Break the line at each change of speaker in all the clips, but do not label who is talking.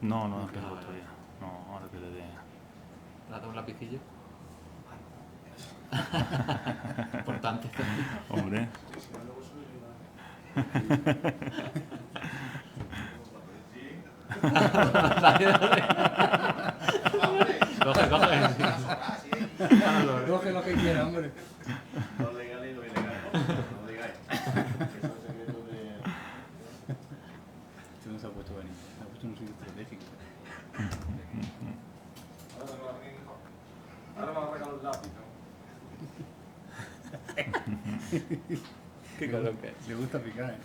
No, no,
No,
no tengo
vale,
todavía. No, ahora que le dé.
¿te das un lapicillo? Importante también.
Hombre.
Coge, coge.
Coge lo que quiera, hombre.
Lo legal y lo ilegal, ¿no? No lo digáis. Que son secretos de...
Esto no se ha puesto bonito, se ha puesto en un sitio estratégico.
Ahora me va a regalar un lápiz, ¿no?
Qué cabrón que es.
Le gusta picar, ¿eh?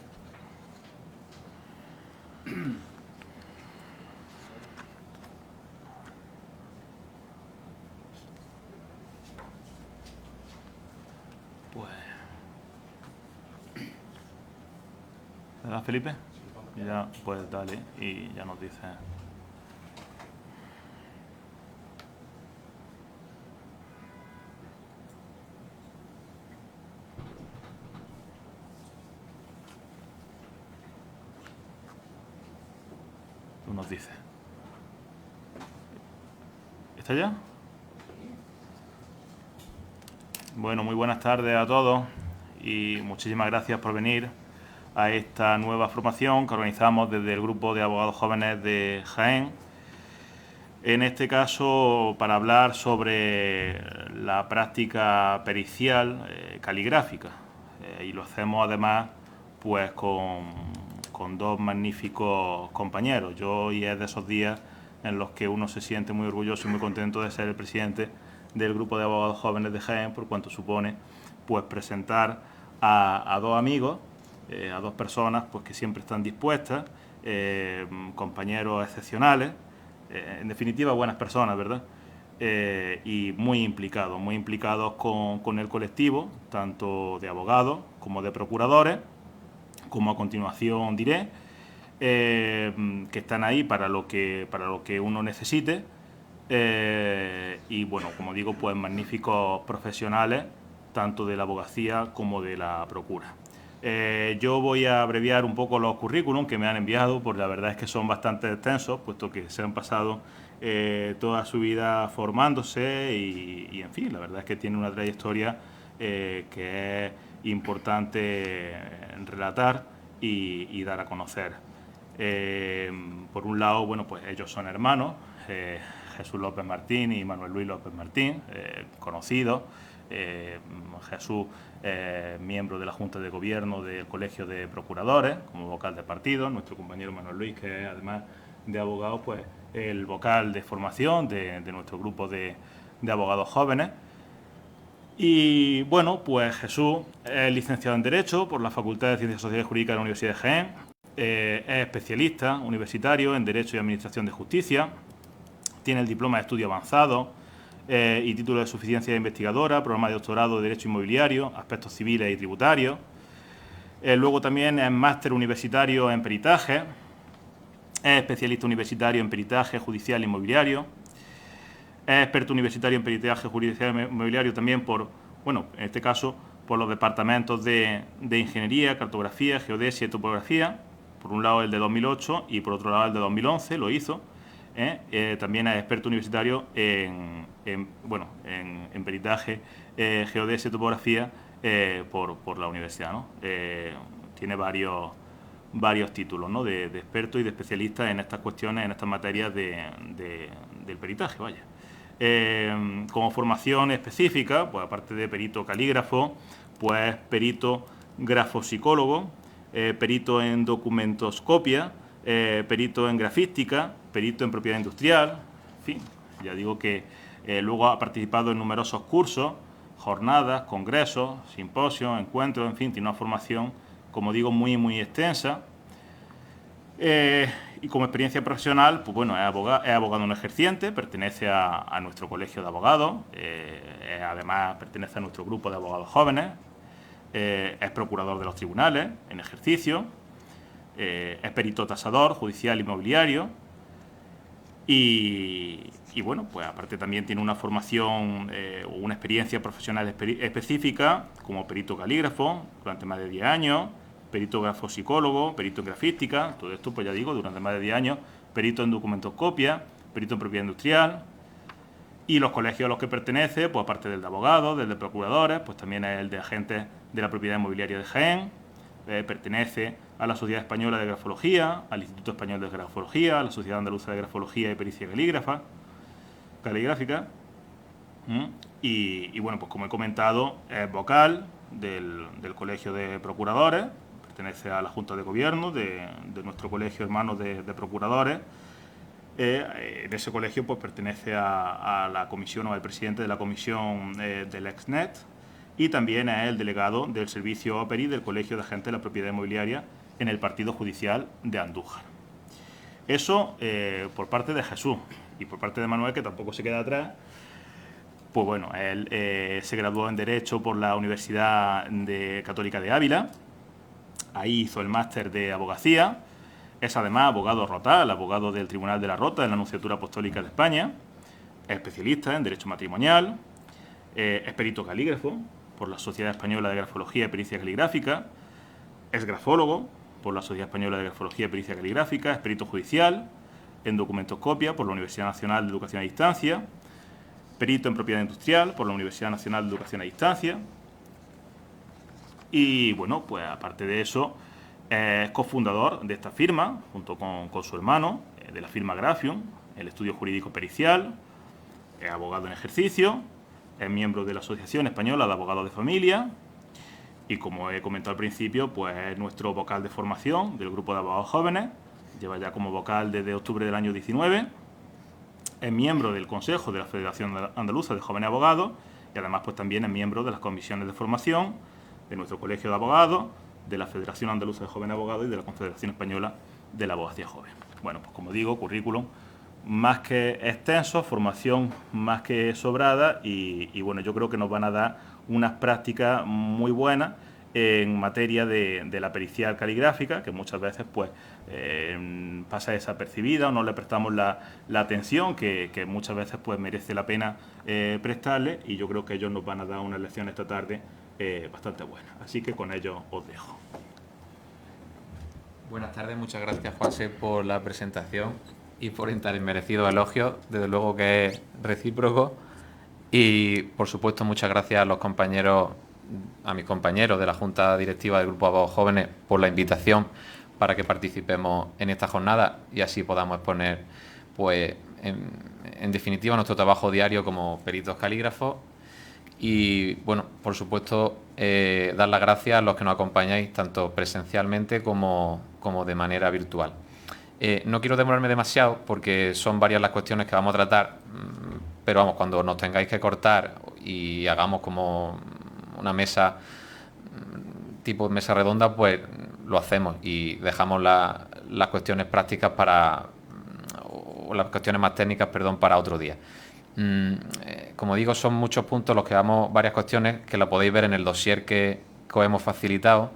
Pues. ¿Verdad, Felipe? Ya, pues dale y ya nos dice. Tú nos dices. ¿Está ya? Bueno, muy buenas tardes a todos y muchísimas gracias por venir a esta nueva formación que organizamos desde el Grupo de Abogados Jóvenes de Jaén. En este caso, para hablar sobre la práctica pericial caligráfica. Y lo hacemos además pues con dos magníficos compañeros. Yo hoy es de esos días en los que uno se siente muy orgulloso y muy contento de ser el presidente del Grupo de Abogados Jóvenes de Jaén, por cuanto supone pues presentar a dos amigos, a dos personas pues que siempre están dispuestas, compañeros excepcionales, en definitiva buenas personas, ¿verdad? Y muy implicados con el colectivo, tanto de abogados como de procuradores, como a continuación diré, que están ahí para lo que uno necesite. Y bueno, como digo, pues magníficos profesionales, tanto de la abogacía como de la procura. Yo voy a abreviar un poco los currículum que me han enviado, porque la verdad es que son bastante extensos, puesto que se han pasado toda su vida formándose y, en fin, la verdad es que tiene una trayectoria que es importante relatar y dar a conocer. Por un lado, bueno, pues ellos son hermanos, Jesús López Martín y Manuel Luis López Martín, conocidos. Jesús, miembro de la Junta de Gobierno del Colegio de Procuradores, como vocal de partido. Nuestro compañero Manuel Luis, que es además de abogado, pues el vocal de formación de nuestro grupo de abogados jóvenes. Y bueno, pues Jesús es licenciado en Derecho por la Facultad de Ciencias Sociales y Jurídicas de la Universidad de Jaén. Es especialista universitario en Derecho y Administración de Justicia. Tiene el diploma de estudio avanzado y título de suficiencia investigadora, programa de doctorado de Derecho Inmobiliario, aspectos civiles y tributarios. Luego también es máster universitario en peritaje. Es especialista universitario en peritaje judicial e inmobiliario. Es experto universitario en peritaje judicial e inmobiliario también por, bueno, en este caso, por los departamentos de Ingeniería, Cartografía, Geodesia y Topografía. Por un lado el de 2008 y por otro lado el de 2011 lo hizo. También es experto universitario en peritaje, geodesia y topografía por la universidad, ¿no? Tiene varios títulos, ¿no? de experto y de especialista en estas cuestiones, en estas materias del peritaje, vaya. Como formación específica, pues aparte de perito calígrafo, pues perito grafopsicólogo, perito en documentoscopia, perito en grafística, perito en propiedad industrial, en fin, ya digo que luego ha participado en numerosos cursos, jornadas, congresos, simposios, encuentros, en fin, tiene una formación, como digo, muy, muy extensa. Y como experiencia profesional, pues bueno, es abogado no ejerciente, pertenece a nuestro colegio de abogados, además pertenece a nuestro grupo de abogados jóvenes, es procurador de los tribunales en ejercicio, es perito tasador judicial inmobiliario y bueno, pues aparte también tiene una formación o una experiencia profesional específica como perito calígrafo durante más de 10 años, perito grafopsicólogo, perito en grafística, todo esto pues ya digo, durante más de 10 años perito en documentoscopia, perito en propiedad industrial. Y los colegios a los que pertenece, pues aparte del de abogados, del de procuradores, pues también es el de agentes de la propiedad inmobiliaria de Jaén. Pertenece a la Sociedad Española de Grafología, al Instituto Español de Grafología, a la Sociedad Andaluza de Grafología y Pericia Caligráfica. Y bueno, pues como he comentado, es vocal del Colegio de Procuradores, pertenece a la Junta de Gobierno de nuestro colegio hermano de procuradores. En ese colegio pues pertenece a la comisión o al presidente de la comisión del Exnet, y también es el delegado del servicio OPERI del Colegio de Agentes de la Propiedad Inmobiliaria en el Partido Judicial de Andújar. Eso por parte de Jesús, y por parte de Manuel, que tampoco se queda atrás. Pues bueno, él se graduó en Derecho por la Universidad Católica de Ávila. Ahí hizo el máster de Abogacía. Es además abogado rotal, abogado del Tribunal de la Rota, de la Nunciatura Apostólica de España. Es especialista en Derecho Matrimonial. Es perito calígrafo por la Sociedad Española de Grafología y Pericia Caligráfica. Es grafólogo por la Sociedad Española de Grafología y Pericia Caligráfica. Es perito judicial en documentoscopia por la Universidad Nacional de Educación a Distancia. Perito en propiedad industrial por la Universidad Nacional de Educación a Distancia. Y bueno, pues aparte de eso, es cofundador de esta firma, junto con su hermano, de la firma Grafium, el estudio jurídico pericial. Es abogado en ejercicio, es miembro de la Asociación Española de Abogados de Familia, y como he comentado al principio, pues es nuestro vocal de formación del grupo de abogados jóvenes. Lleva ya como vocal desde octubre del año 19. Es miembro del Consejo de la Federación Andaluza de Jóvenes Abogados, y además pues también es miembro de las comisiones de formación de nuestro Colegio de Abogados, de la Federación Andaluza de Jóvenes Abogados y de la Confederación Española de la Abogacía Joven. Bueno, pues como digo, currículum más que extenso, formación más que sobrada, y bueno, yo creo que nos van a dar unas prácticas muy buenas en materia de la pericial caligráfica, que muchas veces pues pasa desapercibida o no le prestamos la atención que muchas veces pues merece la pena prestarle, y yo creo que ellos nos van a dar una lección esta tarde bastante buena. Así que con ello os dejo.
Buenas tardes, muchas gracias, Juanse, por la presentación y por el tan merecido elogio. Desde luego que es recíproco. Y, por supuesto, muchas gracias a los compañeros, a mis compañeros de la Junta Directiva del Grupo de Abogados Jóvenes por la invitación para que participemos en esta jornada y así podamos exponer, pues, en definitiva, nuestro trabajo diario como peritos calígrafos. Y, bueno, por supuesto, dar las gracias a los que nos acompañáis tanto presencialmente como de manera virtual. No quiero demorarme demasiado porque son varias las cuestiones que vamos a tratar, pero vamos, cuando nos tengáis que cortar y hagamos como una mesa, tipo mesa redonda, pues lo hacemos y dejamos las cuestiones prácticas o las cuestiones más técnicas, perdón, para otro día. Como digo, son muchos puntos los que vamos, varias cuestiones que la podéis ver en el dossier que os hemos facilitado,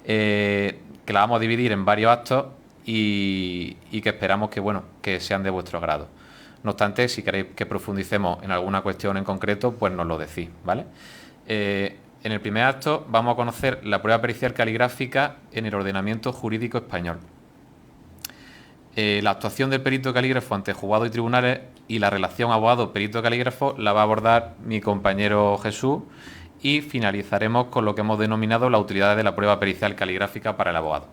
que la vamos a dividir en varios actos y que esperamos que, bueno, que sean de vuestro agrado. No obstante, si queréis que profundicemos en alguna cuestión en concreto, pues nos lo decís, ¿vale? En el primer acto vamos a conocer la prueba pericial caligráfica en el ordenamiento jurídico español. La actuación del perito calígrafo ante juzgados y tribunales y la relación abogado-perito calígrafo la va a abordar mi compañero Jesús, y finalizaremos con lo que hemos denominado la utilidad de la prueba pericial caligráfica para el abogado.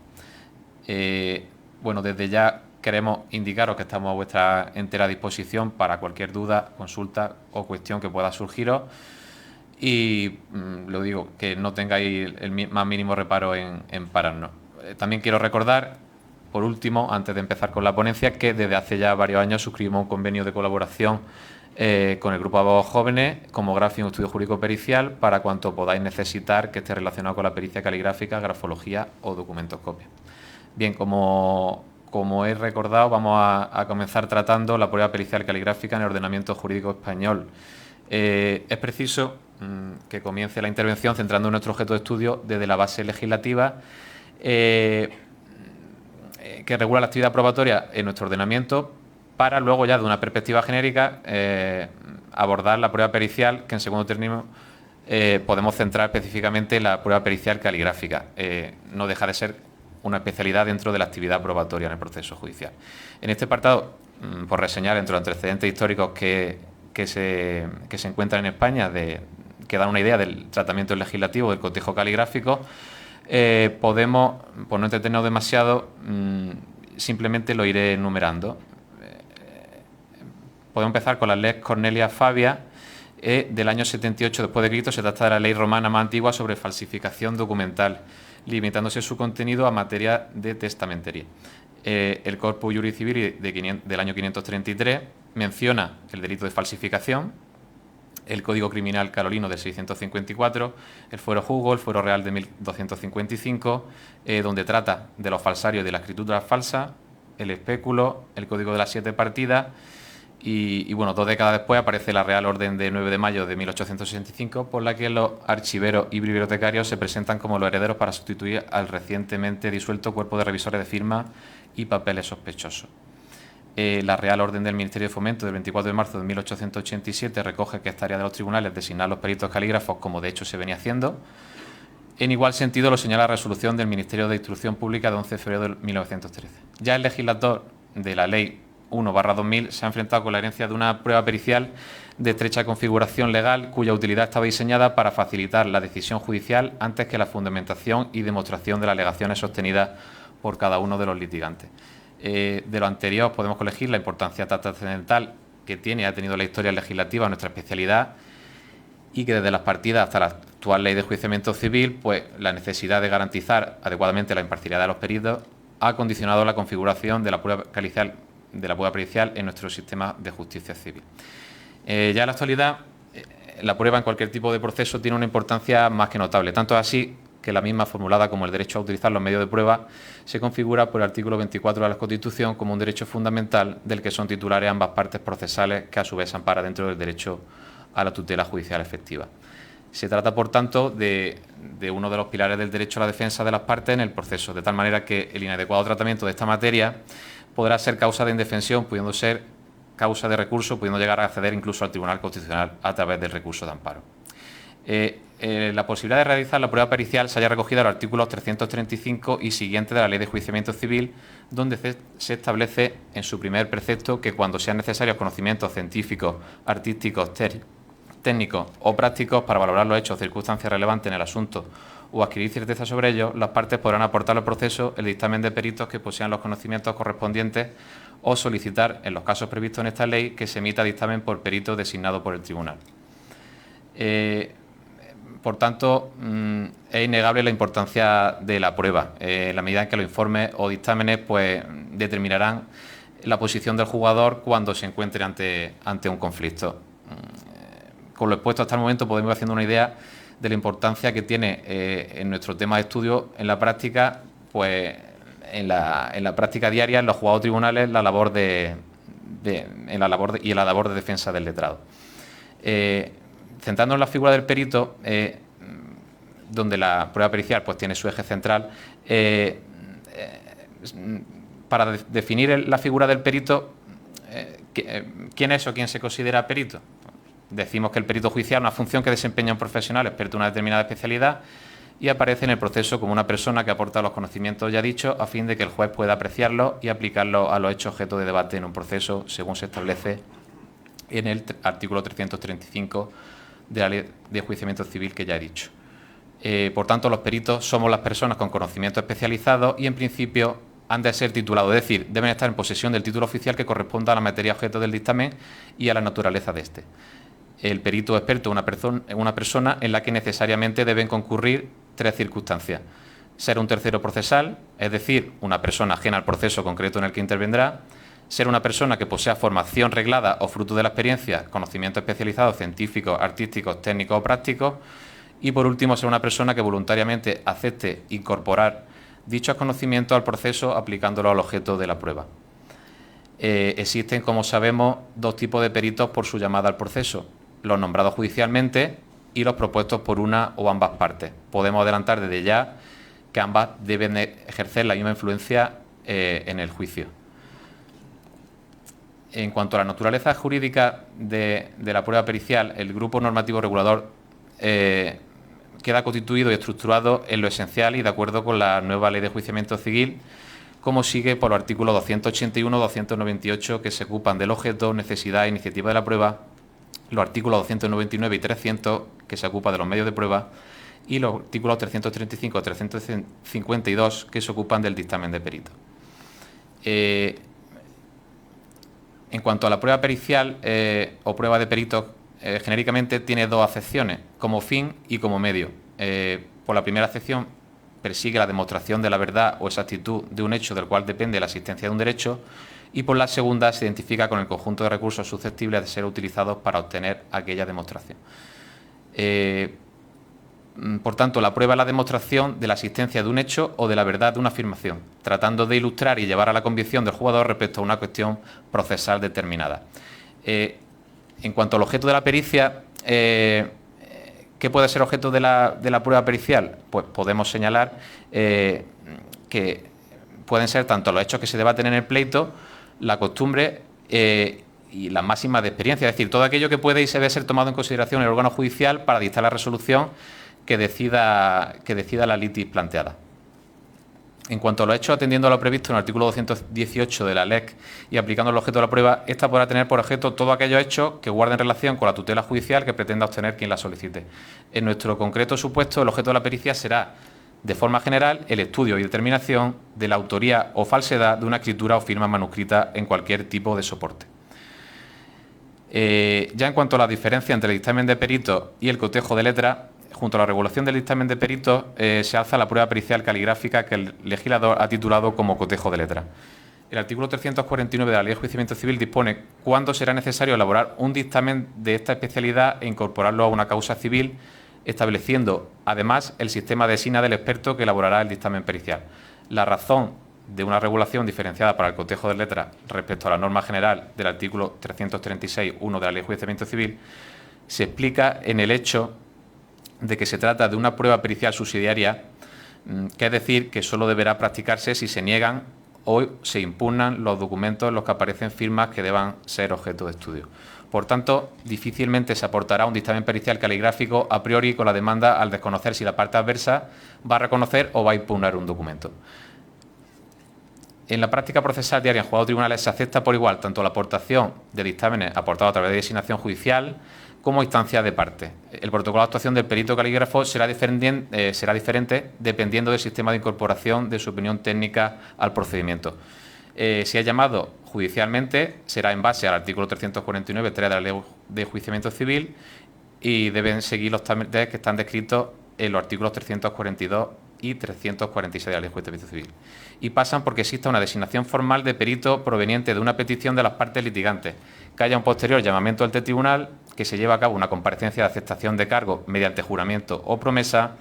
Bueno, desde ya queremos indicaros que estamos a vuestra entera disposición para cualquier duda, consulta o cuestión que pueda surgiros, y lo digo, que no tengáis el más mínimo reparo en pararnos. También quiero recordar, por último, antes de empezar con la ponencia, que desde hace ya varios años suscribimos un convenio de colaboración con el Grupo de Abogados Jóvenes como Grafium Estudio Jurídico Pericial para cuanto podáis necesitar que esté relacionado con la pericia caligráfica, grafología o documentoscopia. Bien, como he recordado, vamos a comenzar tratando la prueba pericial caligráfica en el ordenamiento jurídico español. Es preciso que comience la intervención centrando nuestro objeto de estudio desde la base legislativa que regula la actividad probatoria en nuestro ordenamiento, para luego ya de una perspectiva genérica abordar la prueba pericial, que en segundo término podemos centrar específicamente la prueba pericial caligráfica. No deja de ser una especialidad dentro de la actividad probatoria en el proceso judicial. En este apartado, por reseñar entre los antecedentes históricos que se encuentran en España, que dan una idea del tratamiento legislativo del cotejo caligráfico, podemos, por no entretenernos demasiado, simplemente lo iré enumerando. Podemos empezar con la Lex Cornelia Fabia del año 78 después de Cristo. Se trata de la ley romana más antigua sobre falsificación documental, limitándose su contenido a materia de testamentería. El Corpus Juris Civilis del año 533 menciona el delito de falsificación, el Código Criminal Carolino de 654, el Fuero Jugo, el Fuero Real de 1255, donde trata de los falsarios y de la escritura falsa, el espéculo, el Código de las 7 partidas y bueno, 2 décadas después aparece la Real Orden de 9 de mayo de 1865, por la que los archiveros y bibliotecarios se presentan como los herederos para sustituir al recientemente disuelto Cuerpo de Revisores de Firmas y Papeles Sospechosos. La Real Orden del Ministerio de Fomento del 24 de marzo de 1887 recoge que es tarea de los tribunales designar los peritos calígrafos, como de hecho se venía haciendo. En igual sentido lo señala la resolución del Ministerio de Instrucción Pública de 11 de febrero de 1913. Ya el legislador de la Ley 1/2000 se ha enfrentado con la herencia de una prueba pericial de estrecha configuración legal, cuya utilidad estaba diseñada para facilitar la decisión judicial antes que la fundamentación y demostración de las alegaciones sostenidas por cada uno de los litigantes. De lo anterior podemos colegir la importancia trascendental que tiene y ha tenido la historia legislativa en nuestra especialidad, y que desde las partidas hasta la actual ley de enjuiciamiento civil, pues la necesidad de garantizar adecuadamente la imparcialidad de los peritos ha condicionado la configuración de la prueba pericial en nuestro sistema de justicia civil. Ya en la actualidad, la prueba en cualquier tipo de proceso tiene una importancia más que notable, tanto así que la misma, formulada como el derecho a utilizar los medios de prueba, se configura por el artículo 24 de la Constitución como un derecho fundamental del que son titulares ambas partes procesales, que a su vez ampara dentro del derecho a la tutela judicial efectiva. Se trata, por tanto, de uno de los pilares del derecho a la defensa de las partes en el proceso, de tal manera que el inadecuado tratamiento de esta materia podrá ser causa de indefensión, pudiendo ser causa de recurso, pudiendo llegar a acceder incluso al Tribunal Constitucional a través del recurso de amparo. La posibilidad de realizar la prueba pericial se haya recogido en los artículos 335 y siguientes de la Ley de Enjuiciamiento Civil, donde se establece en su primer precepto que cuando sean necesarios conocimientos científicos, artísticos, técnicos o prácticos para valorar los hechos o circunstancias relevantes en el asunto o adquirir certeza sobre ellos, las partes podrán aportar al proceso el dictamen de peritos que posean los conocimientos correspondientes o solicitar, en los casos previstos en esta ley, que se emita dictamen por perito designado por el tribunal. Por tanto, es innegable la importancia de la prueba, en la medida en que los informes o dictámenes pues, determinarán la posición del jugador cuando se encuentre ante un conflicto. Con lo expuesto hasta el momento podemos ir haciendo una idea de la importancia que tiene en nuestro tema de estudio en la práctica, pues en la práctica diaria, en los juzgados tribunales, la labor de defensa del letrado. Centrándonos en la figura del perito, donde la prueba pericial pues, tiene su eje central, para definir la figura del perito, ¿quién es o quién se considera perito? Decimos que el perito judicial es una función que desempeña un profesional experto en una determinada especialidad y aparece en el proceso como una persona que aporta los conocimientos ya dichos a fin de que el juez pueda apreciarlos y aplicarlos a los hechos objeto de debate en un proceso, según se establece en el artículo 335 de la Ley de Enjuiciamiento Civil que ya he dicho. Por tanto, los peritos somos las personas con conocimientos especializados y, en principio, han de ser titulados, es decir, deben estar en posesión del título oficial que corresponda a la materia objeto del dictamen y a la naturaleza de este. El perito experto es una persona en la que necesariamente deben concurrir 3 circunstancias. Ser un tercero procesal, es decir, una persona ajena al proceso concreto en el que intervendrá. Ser una persona que posea formación reglada o fruto de la experiencia, conocimientos especializados, científicos, artísticos, técnicos o prácticos. Y, por último, ser una persona que voluntariamente acepte incorporar dichos conocimientos al proceso aplicándolo al objeto de la prueba. Existen, como sabemos, 2 tipos de peritos por su llamada al proceso: los nombrados judicialmente y los propuestos por una o ambas partes. Podemos adelantar desde ya que ambas deben ejercer la misma influencia en el juicio. En cuanto a la naturaleza jurídica de la prueba pericial, el Grupo Normativo Regulador queda constituido y estructurado en lo esencial y de acuerdo con la nueva Ley de Enjuiciamiento Civil, como sigue por los artículos 281 y 298, que se ocupan del objeto, necesidad e iniciativa de la prueba, los artículos 299 y 300, que se ocupan de los medios de prueba, y los artículos 335 y 352, que se ocupan del dictamen de perito. En cuanto a la prueba pericial o prueba de peritos, genéricamente tiene dos acepciones, como fin y como medio. Por la primera acepción persigue la demostración de la verdad o exactitud de un hecho del cual depende la existencia de un derecho, y por la segunda se identifica con el conjunto de recursos susceptibles de ser utilizados para obtener aquella demostración. Por tanto, la prueba es la demostración de la existencia de un hecho o de la verdad de una afirmación, tratando de ilustrar y llevar a la convicción del jugador respecto a una cuestión procesal determinada. En cuanto al objeto de la pericia, ¿qué puede ser objeto de la prueba pericial? Pues podemos señalar que pueden ser tanto los hechos que se debaten en el pleito, la costumbre y las máximas de experiencia, es decir, todo aquello que puede y se debe ser tomado en consideración en el órgano judicial para dictar la resolución que decida la litis planteada. En cuanto a los hechos, atendiendo a lo previsto en el artículo 218 de la LEC y aplicando el objeto de la prueba, esta podrá tener por objeto todos aquellos hechos que guarden relación con la tutela judicial que pretenda obtener quien la solicite. En nuestro concreto supuesto, el objeto de la pericia será, de forma general, el estudio y determinación de la autoría o falsedad de una escritura o firma manuscrita en cualquier tipo de soporte. Ya en cuanto a la diferencia entre el dictamen de perito y el cotejo de letra, junto a la regulación del dictamen de perito, se alza la prueba pericial caligráfica que el legislador ha titulado como cotejo de letra. El artículo 349 de la Ley de Enjuiciamiento Civil dispone cuándo será necesario elaborar un dictamen de esta especialidad e incorporarlo a una causa civil, estableciendo, además, el sistema de sina del experto que elaborará el dictamen pericial. La razón de una regulación diferenciada para el cotejo de letra respecto a la norma general del artículo 336.1 de la Ley de Enjuiciamiento Civil se explica en el hecho de que se trata de una prueba pericial subsidiaria, que es decir, que solo deberá practicarse si se niegan o se impugnan los documentos en los que aparecen firmas que deban ser objeto de estudio. Por tanto, difícilmente se aportará un dictamen pericial caligráfico a priori con la demanda al desconocer si la parte adversa va a reconocer o va a impugnar un documento. En la práctica procesal diaria en juzgados o tribunales se acepta por igual tanto la aportación de dictámenes aportados a través de designación judicial como instancias de parte. El protocolo de actuación del perito calígrafo será diferente dependiendo del sistema de incorporación de su opinión técnica al procedimiento. Si es llamado judicialmente, será en base al artículo 349.3 de la Ley de Enjuiciamiento Civil y deben seguir los trámites que están descritos en los artículos 342 y 346 de la Ley de Enjuiciamiento Civil. Y pasan porque exista una designación formal de perito proveniente de una petición de las partes litigantes, que haya un posterior llamamiento ante el tribunal, que se lleve a cabo una comparecencia de aceptación de cargo mediante juramento o promesa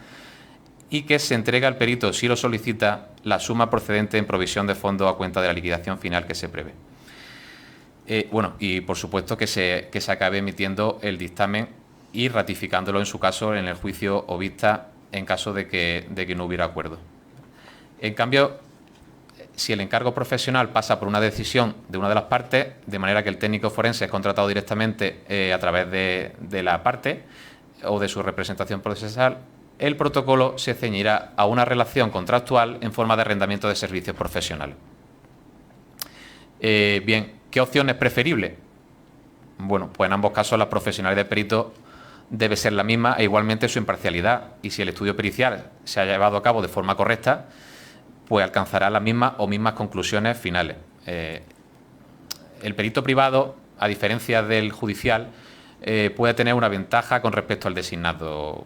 y que se entregue al perito, si lo solicita, la suma procedente en provisión de fondos a cuenta de la liquidación final que se prevé. Y por supuesto que se acabe emitiendo el dictamen y ratificándolo en su caso en el juicio o vista en caso de que no hubiera acuerdo. En cambio, si el encargo profesional pasa por una decisión de una de las partes, de manera que el técnico forense es contratado directamente a través de la parte o de su representación procesal, el protocolo se ceñirá a una relación contractual en forma de arrendamiento de servicios profesionales. Bien, ¿qué opción es preferible? Bueno, pues en ambos casos la profesionalidad del perito debe ser la misma e igualmente su imparcialidad, y si el estudio pericial se ha llevado a cabo de forma correcta, pues alcanzará las mismas o mismas conclusiones finales. El perito privado, a diferencia del judicial, puede tener una ventaja con respecto al designado,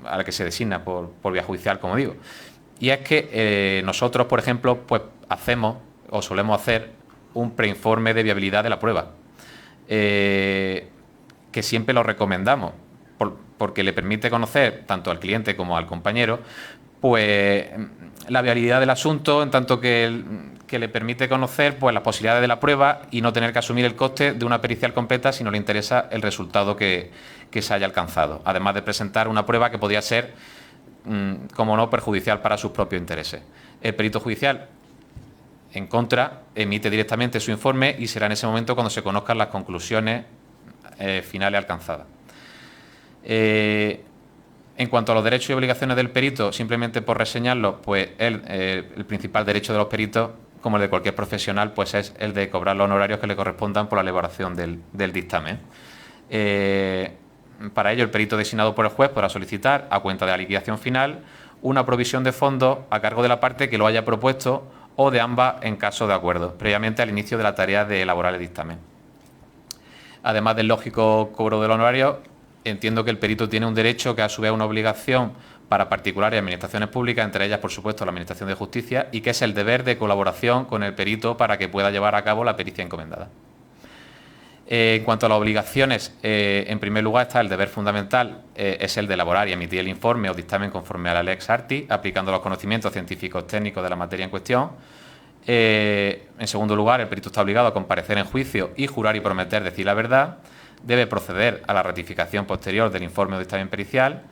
al que se designa por vía judicial, como digo. Y es que nosotros, por ejemplo, pues hacemos o solemos hacer un preinforme de viabilidad de la prueba, que siempre lo recomendamos, porque le permite conocer tanto al cliente como al compañero pues la viabilidad del asunto, en tanto que le permite conocer pues las posibilidades de la prueba y no tener que asumir el coste de una pericial completa si no le interesa el resultado que se haya alcanzado, además de presentar una prueba que podría ser, como no, perjudicial para sus propios intereses. El perito judicial, en contra, emite directamente su informe y será en ese momento cuando se conozcan las conclusiones finales alcanzadas. En cuanto a los derechos y obligaciones del perito, simplemente por reseñarlo, pues el principal derecho de los peritos, como el de cualquier profesional, pues es el de cobrar los honorarios que le correspondan por la elaboración del dictamen. Para ello, el perito designado por el juez podrá solicitar, a cuenta de la liquidación final, una provisión de fondos a cargo de la parte que lo haya propuesto o de ambas en caso de acuerdo, previamente al inicio de la tarea de elaborar el dictamen. Además del lógico cobro del honorario, entiendo que el perito tiene un derecho que a su vez es una obligación para particulares y administraciones públicas, entre ellas, por supuesto, la Administración de Justicia, y que es el deber de colaboración con el perito para que pueda llevar a cabo la pericia encomendada. En cuanto a las obligaciones, en primer lugar está el deber fundamental, es el de elaborar y emitir el informe o dictamen conforme a la Lex Artis, aplicando los conocimientos científicos técnicos de la materia en cuestión. En segundo lugar, el perito está obligado a comparecer en juicio y jurar y prometer decir la verdad. Debe proceder a la ratificación posterior del informe o dictamen pericial.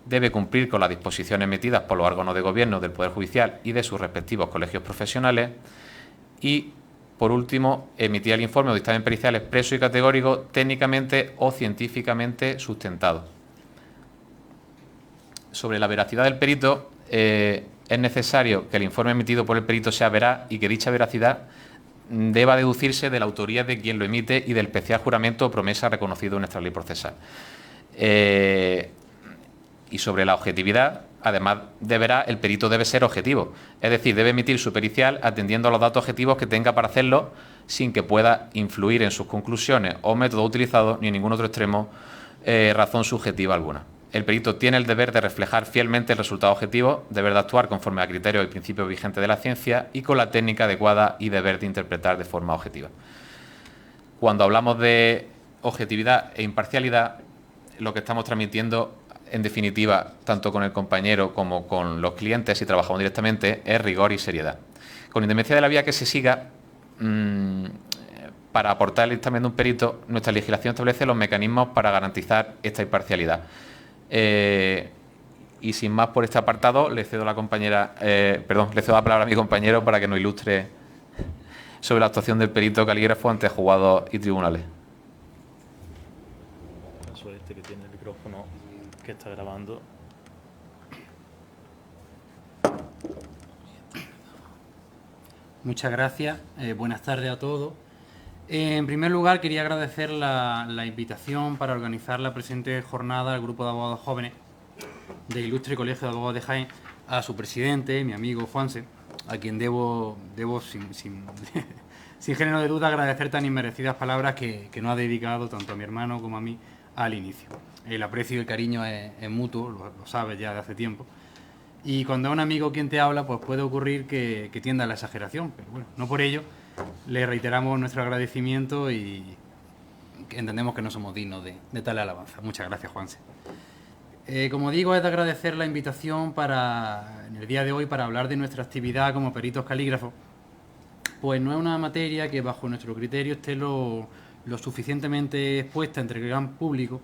Debe cumplir con las disposiciones emitidas por los órganos de gobierno del Poder Judicial y de sus respectivos colegios profesionales. Y, por último, emitir el informe o dictamen pericial expreso y categórico, técnicamente o científicamente sustentado. Sobre la veracidad del perito, es necesario que el informe emitido por el perito sea veraz y que dicha veracidad deba deducirse de la autoría de quien lo emite y del especial juramento o promesa reconocido en nuestra ley procesal. Y sobre la objetividad, además de veraz, el perito debe ser objetivo, es decir, debe emitir su pericial atendiendo a los datos objetivos que tenga para hacerlo sin que pueda influir en sus conclusiones o método utilizado ni en ningún otro extremo razón subjetiva alguna. El perito tiene el deber de reflejar fielmente el resultado objetivo, deber de actuar conforme a criterios y principios vigentes de la ciencia y con la técnica adecuada y deber de interpretar de forma objetiva. Cuando hablamos de objetividad e imparcialidad, lo que estamos transmitiendo, en definitiva, tanto con el compañero como con los clientes, si trabajamos directamente, es rigor y seriedad. Con independencia de la vía que se siga, para aportar el dictamen de un perito, nuestra legislación establece los mecanismos para garantizar esta imparcialidad. Y sin más por este apartado, le cedo la palabra a mi compañero para que nos ilustre sobre la actuación del perito calígrafo ante juzgados y tribunales.
La suerte que tiene el micrófono que está grabando.
Muchas gracias. Buenas tardes a todos. En primer lugar, quería agradecer la invitación para organizar la presente jornada al Grupo de Abogados Jóvenes del Ilustre Colegio de Abogados de Jaén, a su presidente, mi amigo Juanse, a quien debo sin género de duda agradecer tan inmerecidas palabras que nos ha dedicado tanto a mi hermano como a mí al inicio. El aprecio y el cariño es mutuo, lo sabes ya de hace tiempo. Y cuando es un amigo quien te habla, pues puede ocurrir que tienda a la exageración, pero bueno, no por ello le reiteramos nuestro agradecimiento y que entendemos que no somos dignos de tal alabanza. Muchas gracias, Juanse. Como digo, es de agradecer la invitación en el día de hoy para hablar de nuestra actividad como peritos calígrafos, pues no es una materia que bajo nuestro criterio esté lo suficientemente expuesta entre el gran público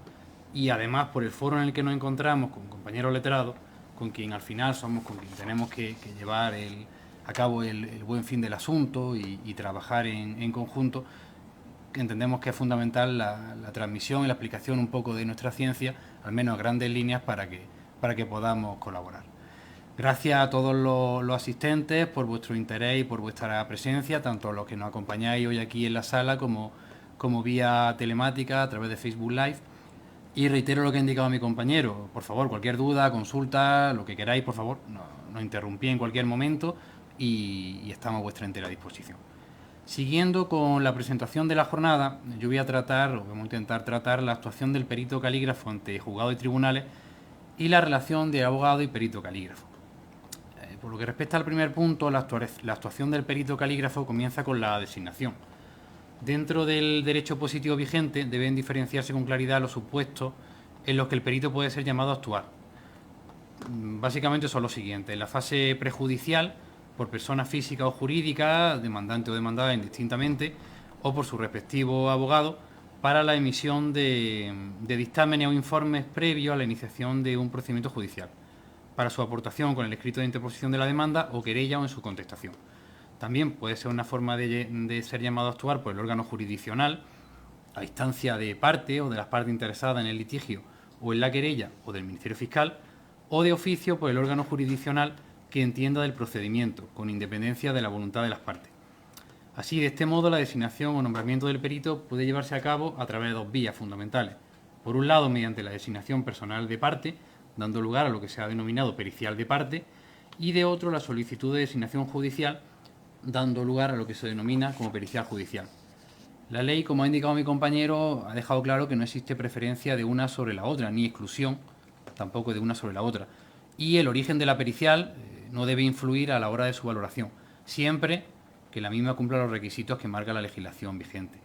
y además por el foro en el que nos encontramos con compañeros letrados, con quien al final con quien tenemos que llevar a cabo el buen fin del asunto y trabajar en conjunto, que entendemos que es fundamental la transmisión y la explicación un poco de nuestra ciencia, al menos a grandes líneas, para que podamos colaborar. Gracias a todos los asistentes por vuestro interés y por vuestra presencia, tanto los que nos acompañáis hoy aquí en la sala como vía telemática a través de Facebook Live. Y reitero lo que ha indicado mi compañero. Por favor, cualquier duda, consulta, lo que queráis, por favor, nos interrumpí en cualquier momento y estamos a vuestra entera disposición. Siguiendo con la presentación de la jornada, vamos a intentar tratar la actuación del perito calígrafo ante juzgados y tribunales y la relación de abogado y perito calígrafo. Por lo que respecta al primer punto, la actuación del perito calígrafo comienza con la designación. Dentro del derecho positivo vigente deben diferenciarse con claridad los supuestos en los que el perito puede ser llamado a actuar. Básicamente son los siguientes: en la fase prejudicial, por persona física o jurídica, demandante o demandada indistintamente, o por su respectivo abogado, para la emisión de dictámenes o informes previos a la iniciación de un procedimiento judicial, para su aportación con el escrito de interposición de la demanda o querella o en su contestación. También puede ser una forma de ser llamado a actuar por el órgano jurisdiccional, a instancia de parte o de las partes interesadas en el litigio o en la querella o del Ministerio Fiscal, o de oficio por el órgano jurisdiccional que entienda del procedimiento, con independencia de la voluntad de las partes. Así, de este modo, la designación o nombramiento del perito puede llevarse a cabo a través de dos vías fundamentales. Por un lado, mediante la designación personal de parte, dando lugar a lo que se ha denominado pericial de parte, y de otro, la solicitud de designación judicial, dando lugar a lo que se denomina como pericial judicial. La ley, como ha indicado mi compañero, ha dejado claro que no existe preferencia de una sobre la otra, ni exclusión tampoco de una sobre la otra. Y el origen de la pericial no debe influir a la hora de su valoración, siempre que la misma cumpla los requisitos que marca la legislación vigente.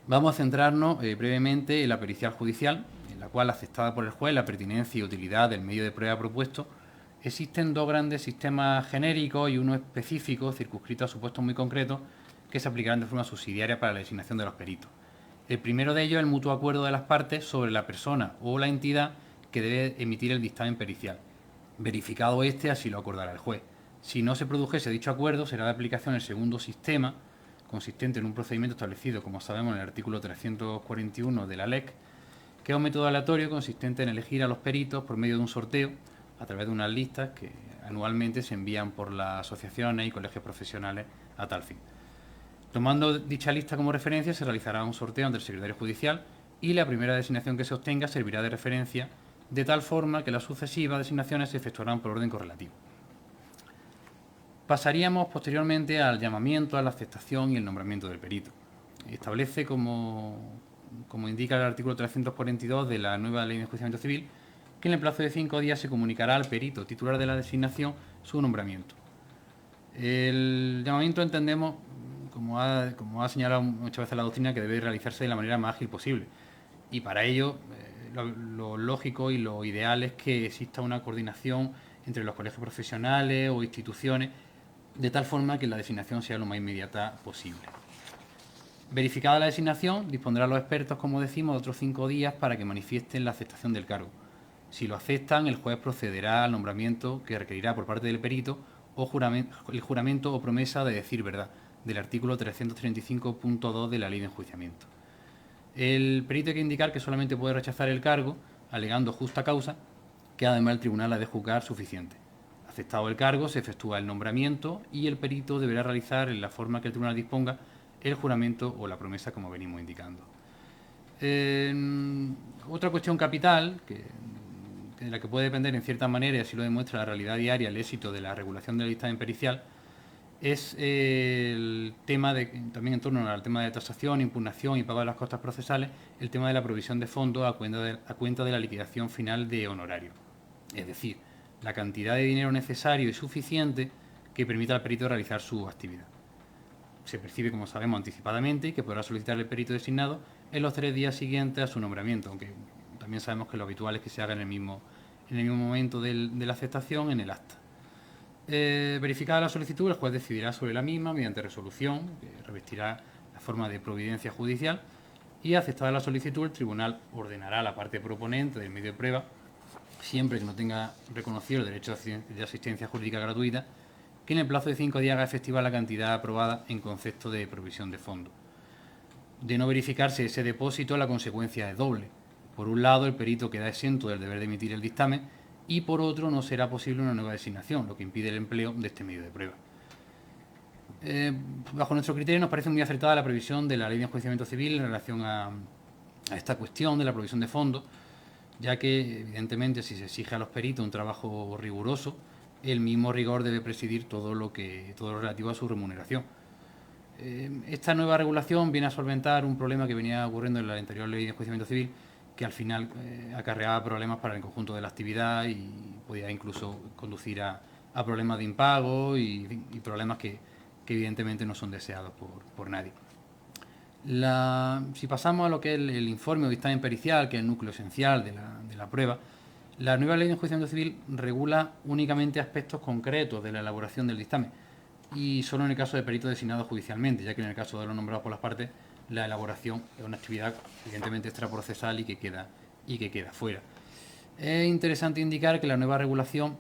Vamos a centrarnos brevemente en la pericial judicial, en la cual, aceptada por el juez la pertinencia y utilidad del medio de prueba propuesto, existen dos grandes sistemas genéricos y uno específico, circunscrito a supuestos muy concretos, que se aplicarán de forma subsidiaria para la designación de los peritos. El primero de ellos es el mutuo acuerdo de las partes sobre la persona o la entidad que debe emitir el dictamen pericial. Verificado este, así lo acordará el juez. Si no se produjese dicho acuerdo, será de aplicación el segundo sistema, consistente en un procedimiento establecido, como sabemos, en el artículo 341 de la LEC, que es un método aleatorio consistente en elegir a los peritos por medio de un sorteo, a través de unas listas que anualmente se envían por las asociaciones y colegios profesionales a tal fin. Tomando dicha lista como referencia, se realizará un sorteo ante el secretario judicial y la primera designación que se obtenga servirá de referencia, de tal forma que las sucesivas designaciones se efectuarán por orden correlativo. Pasaríamos posteriormente al llamamiento, a la aceptación y el nombramiento del perito. Establece, como indica el artículo 342 de la nueva Ley de Enjuiciamiento Civil, que en el plazo de 5 días se comunicará al perito titular de la designación su nombramiento. El llamamiento entendemos, como ha señalado muchas veces la doctrina, que debe realizarse de la manera más ágil posible. Y para ello, lo lógico y lo ideal es que exista una coordinación entre los colegios profesionales o instituciones, de tal forma que la designación sea lo más inmediata posible. Verificada la designación, dispondrá a los expertos, como decimos, de otros 5 días para que manifiesten la aceptación del cargo. Si lo aceptan, el juez procederá al nombramiento, que requerirá por parte del perito el juramento o promesa de decir verdad, del artículo 335.2 de la Ley de Enjuiciamiento. El perito hay que indicar que solamente puede rechazar el cargo, alegando justa causa, que además el tribunal ha de juzgar suficiente. Aceptado el cargo, se efectúa el nombramiento y el perito deberá realizar, en la forma que el tribunal disponga, el juramento o la promesa, como venimos indicando. Otra cuestión capital, de la que puede depender en cierta manera, y así lo demuestra la realidad diaria, el éxito de la regulación del dictamen pericial, es el tema también en torno al tema de tasación, impugnación y pago de las costas procesales, el tema de la provisión de fondos a cuenta de la liquidación final de honorario. Es decir, la cantidad de dinero necesario y suficiente que permita al perito realizar su actividad. Se percibe, como sabemos, anticipadamente y que podrá solicitar el perito designado en los 3 días siguientes a su nombramiento, aunque también sabemos que lo habitual es que se haga en el mismo momento de la aceptación, en el acta. Verificada la solicitud, el juez decidirá sobre la misma mediante resolución, que revestirá la forma de providencia judicial, y aceptada la solicitud, el tribunal ordenará a la parte proponente del medio de prueba, siempre que no tenga reconocido el derecho de asistencia jurídica gratuita, que en el plazo de 5 días haga efectiva la cantidad aprobada en concepto de provisión de fondos. De no verificarse ese depósito, la consecuencia es doble. Por un lado, el perito queda exento del deber de emitir el dictamen y por otro, no será posible una nueva designación, lo que impide el empleo de este medio de prueba. Bajo nuestro criterio, nos parece muy acertada la previsión de la Ley de Enjuiciamiento Civil en relación a esta cuestión de la provisión de fondos, ya que, evidentemente, si se exige a los peritos un trabajo riguroso, el mismo rigor debe presidir todo lo relativo a su remuneración. Esta nueva regulación viene a solventar un problema que venía ocurriendo en la anterior Ley de Enjuiciamiento Civil, que al final acarreaba problemas para el conjunto de la actividad y podía incluso conducir a problemas de impago y problemas que evidentemente no son deseados por nadie. Si pasamos a lo que es el informe o dictamen pericial, que es el núcleo esencial de la prueba, la nueva Ley de Enjuiciamiento Civil regula únicamente aspectos concretos de la elaboración del dictamen y solo en el caso de peritos designados judicialmente, ya que en el caso de los nombrados por las partes, la elaboración es una actividad evidentemente extraprocesal y que queda fuera. Es interesante indicar que la nueva regulación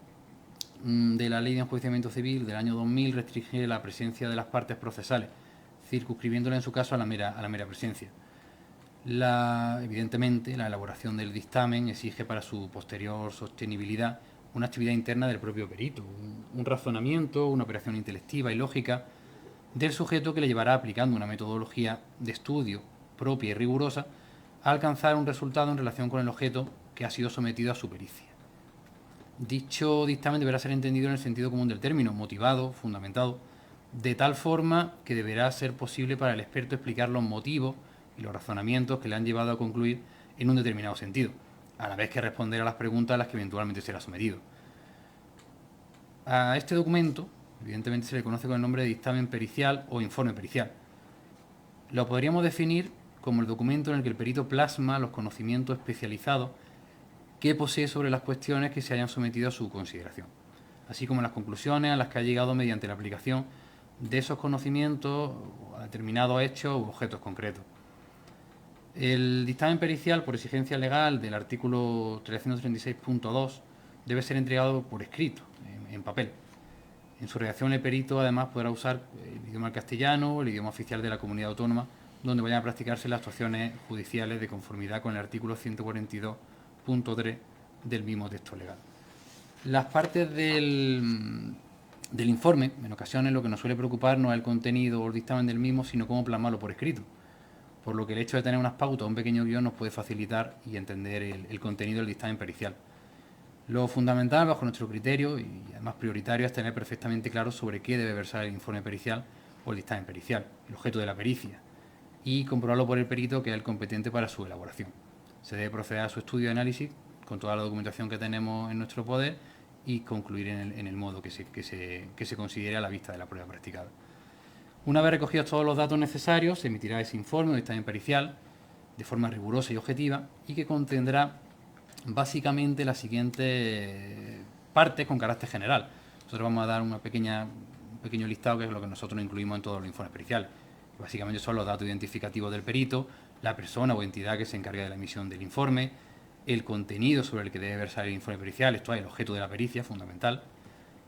de la Ley de Enjuiciamiento Civil del año 2000 restringe la presencia de las partes procesales, circunscribiéndola en su caso a la mera presencia. Evidentemente, la elaboración del dictamen exige para su posterior sostenibilidad una actividad interna del propio perito, un razonamiento, una operación intelectiva y lógica del sujeto que le llevará, aplicando una metodología de estudio propia y rigurosa, a alcanzar un resultado en relación con el objeto que ha sido sometido a su pericia. Dicho dictamen deberá ser entendido en el sentido común del término, motivado, fundamentado, de tal forma que deberá ser posible para el experto explicar los motivos y los razonamientos que le han llevado a concluir en un determinado sentido, a la vez que responder a las preguntas a las que eventualmente será sometido. A este documento, evidentemente, se le conoce con el nombre de dictamen pericial o informe pericial. Lo podríamos definir como el documento en el que el perito plasma los conocimientos especializados que posee sobre las cuestiones que se hayan sometido a su consideración, así como las conclusiones a las que ha llegado mediante la aplicación de esos conocimientos a determinados hechos u objetos concretos. El dictamen pericial, por exigencia legal del artículo 336.2, debe ser entregado por escrito, en papel. En su redacción, el perito además podrá usar el idioma castellano, el idioma oficial de la comunidad autónoma, donde vayan a practicarse las actuaciones judiciales de conformidad con el artículo 142.3 del mismo texto legal. Las partes del informe, en ocasiones lo que nos suele preocupar no es el contenido o el dictamen del mismo, sino cómo plasmarlo por escrito, por lo que el hecho de tener unas pautas o un pequeño guión nos puede facilitar y entender el contenido del dictamen pericial. Lo fundamental, bajo nuestro criterio, y además prioritario, es tener perfectamente claro sobre qué debe versar el informe pericial o el dictamen pericial, el objeto de la pericia, y comprobarlo por el perito, que es el competente para su elaboración. Se debe proceder a su estudio y análisis con toda la documentación que tenemos en nuestro poder y concluir en el modo que se considere a la vista de la prueba practicada. Una vez recogidos todos los datos necesarios, se emitirá ese informe o dictamen pericial de forma rigurosa y objetiva, y que contendrá básicamente las siguientes partes con carácter general. Nosotros vamos a dar un pequeño listado, que es lo que nosotros incluimos en todos los informes periciales. Básicamente son los datos identificativos del perito, la persona o entidad que se encarga de la emisión del informe, el contenido sobre el que debe versar el informe pericial, esto es el objeto de la pericia, fundamental,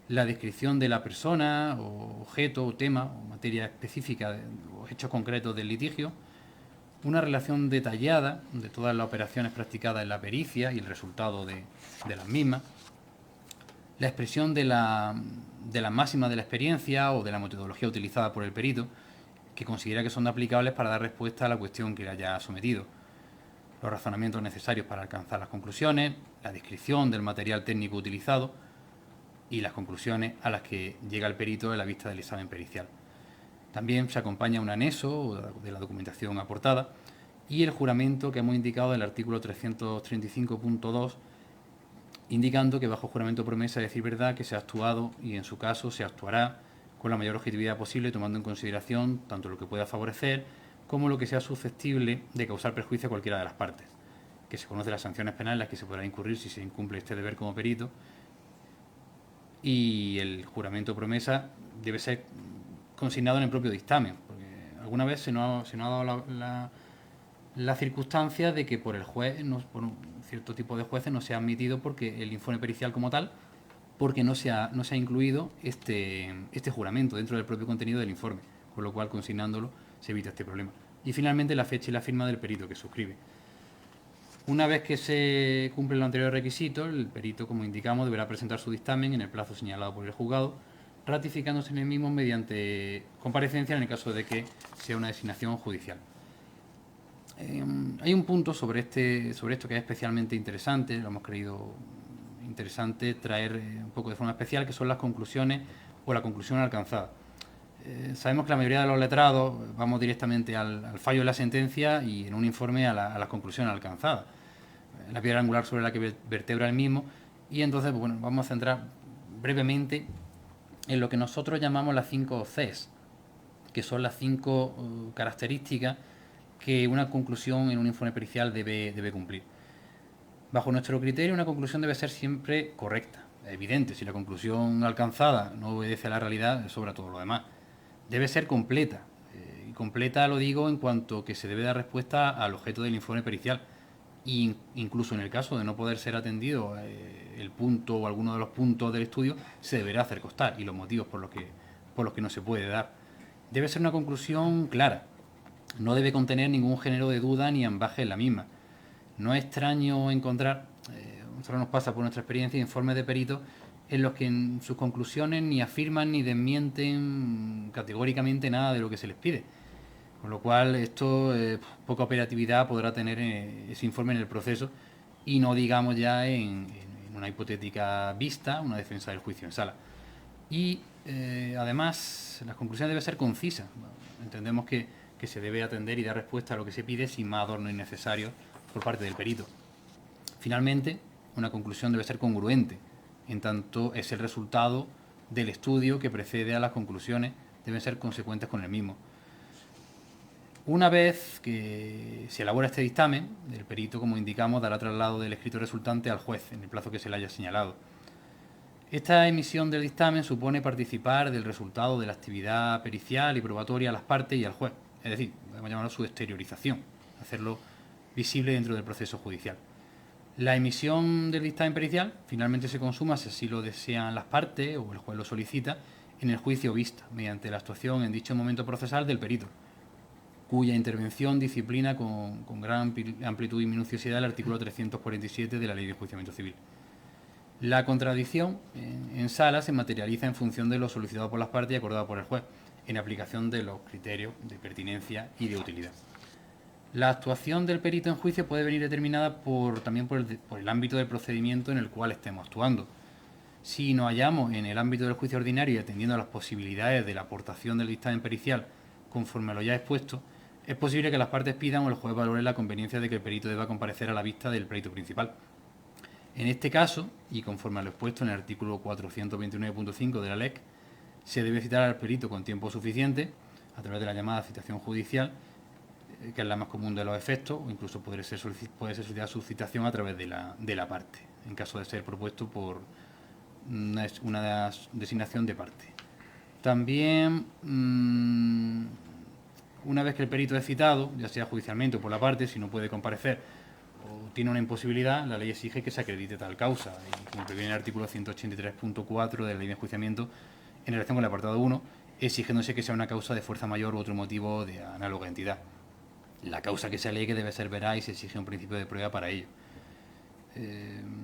la descripción de la persona, o objeto, o tema, o materia específica, o hechos concretos del litigio, una relación detallada de todas las operaciones practicadas en la pericia y el resultado de las mismas, la expresión de las máximas de la experiencia o de la metodología utilizada por el perito, que considera que son aplicables para dar respuesta a la cuestión que le haya sometido, los razonamientos necesarios para alcanzar las conclusiones, la descripción del material técnico utilizado y las conclusiones a las que llega el perito en la vista del examen pericial. También se acompaña un anexo de la documentación aportada y el juramento que hemos indicado del artículo 335.2, indicando que bajo juramento promesa de decir verdad que se ha actuado y en su caso se actuará con la mayor objetividad posible, tomando en consideración tanto lo que pueda favorecer como lo que sea susceptible de causar perjuicio a cualquiera de las partes, que se conocen las sanciones penales en las que se podrá incurrir si se incumple este deber como perito, y el juramento promesa debe ser consignado en el propio dictamen, porque alguna vez se nos ha dado la circunstancia de que por el juez, por un cierto tipo de jueces, no se ha admitido porque el informe pericial como tal, porque no se ha incluido este juramento dentro del propio contenido del informe, con lo cual, consignándolo, se evita este problema. Y finalmente, la fecha y la firma del perito que suscribe. Una vez que se cumplen los anteriores requisitos, el perito, como indicamos, deberá presentar su dictamen en el plazo señalado por el juzgado, ratificándose en el mismo mediante comparecencia en el caso de que sea una designación judicial. Hay un punto sobre esto que es especialmente interesante, lo hemos creído interesante traer un poco de forma especial, que son las conclusiones o la conclusión alcanzada. Sabemos que la mayoría de los letrados vamos directamente al fallo de la sentencia y en un informe a las conclusiones alcanzadas, la piedra angular sobre la que vertebra el mismo, y entonces bueno, vamos a centrar brevemente en lo que nosotros llamamos las 5 Cs, que son las 5 características que una conclusión en un informe pericial debe cumplir. Bajo nuestro criterio, una conclusión debe ser siempre correcta, evidente. Si la conclusión alcanzada no obedece a la realidad, sobra todo lo demás. Debe ser completa. Y completa lo digo en cuanto que se debe dar respuesta al objeto del informe pericial. E incluso en el caso de no poder ser atendido el punto o alguno de los puntos del estudio, se deberá hacer constar y los motivos por los que no se puede dar. Debe ser una conclusión clara, no debe contener ningún género de duda ni ambaje en la misma. No es extraño encontrar, nosotros nos pasa por nuestra experiencia, informes de peritos en los que en sus conclusiones ni afirman ni desmienten categóricamente nada de lo que se les pide. Con lo cual, esto, poca operatividad podrá tener ese informe en el proceso y no digamos ya en una hipotética vista, una defensa del juicio en sala. Y además, las conclusiones deben ser concisas. Entendemos que se debe atender y dar respuesta a lo que se pide sin más adornos innecesarios por parte del perito. Finalmente, una conclusión debe ser congruente, en tanto es el resultado del estudio que precede a las conclusiones, deben ser consecuentes con el mismo. Una vez que se elabora este dictamen, el perito, como indicamos, dará traslado del escrito resultante al juez en el plazo que se le haya señalado. Esta emisión del dictamen supone participar del resultado de la actividad pericial y probatoria a las partes y al juez, es decir, podemos llamarlo su exteriorización, hacerlo visible dentro del proceso judicial. La emisión del dictamen pericial finalmente se consuma, si así lo desean las partes o el juez lo solicita, en el juicio o vista, mediante la actuación en dicho momento procesal del perito, cuya intervención disciplina con gran amplitud y minuciosidad el artículo 347 de la Ley de Enjuiciamiento Civil. La contradicción en sala se materializa en función de lo solicitado por las partes y acordado por el juez, en aplicación de los criterios de pertinencia y de utilidad. La actuación del perito en juicio puede venir determinada también por el ámbito del procedimiento en el cual estemos actuando. Si nos hallamos en el ámbito del juicio ordinario y atendiendo a las posibilidades de la aportación del dictamen pericial conforme a lo ya expuesto, es posible que las partes pidan o el juez valore la conveniencia de que el perito deba comparecer a la vista del pleito principal. En este caso, y conforme a lo expuesto en el artículo 429.5 de la LEC, se debe citar al perito con tiempo suficiente, a través de la llamada citación judicial, que es la más común de los efectos, o incluso puede ser solicitada su citación a través de la parte, en caso de ser propuesto por una designación de parte. También, una vez que el perito es citado, ya sea judicialmente o por la parte, si no puede comparecer o tiene una imposibilidad, la ley exige que se acredite tal causa, y como previene el artículo 183.4 de la Ley de Enjuiciamiento, en relación con el apartado 1, exigiéndose que sea una causa de fuerza mayor u otro motivo de análoga entidad. La causa que se alegue debe ser veraz y se exige un principio de prueba para ello.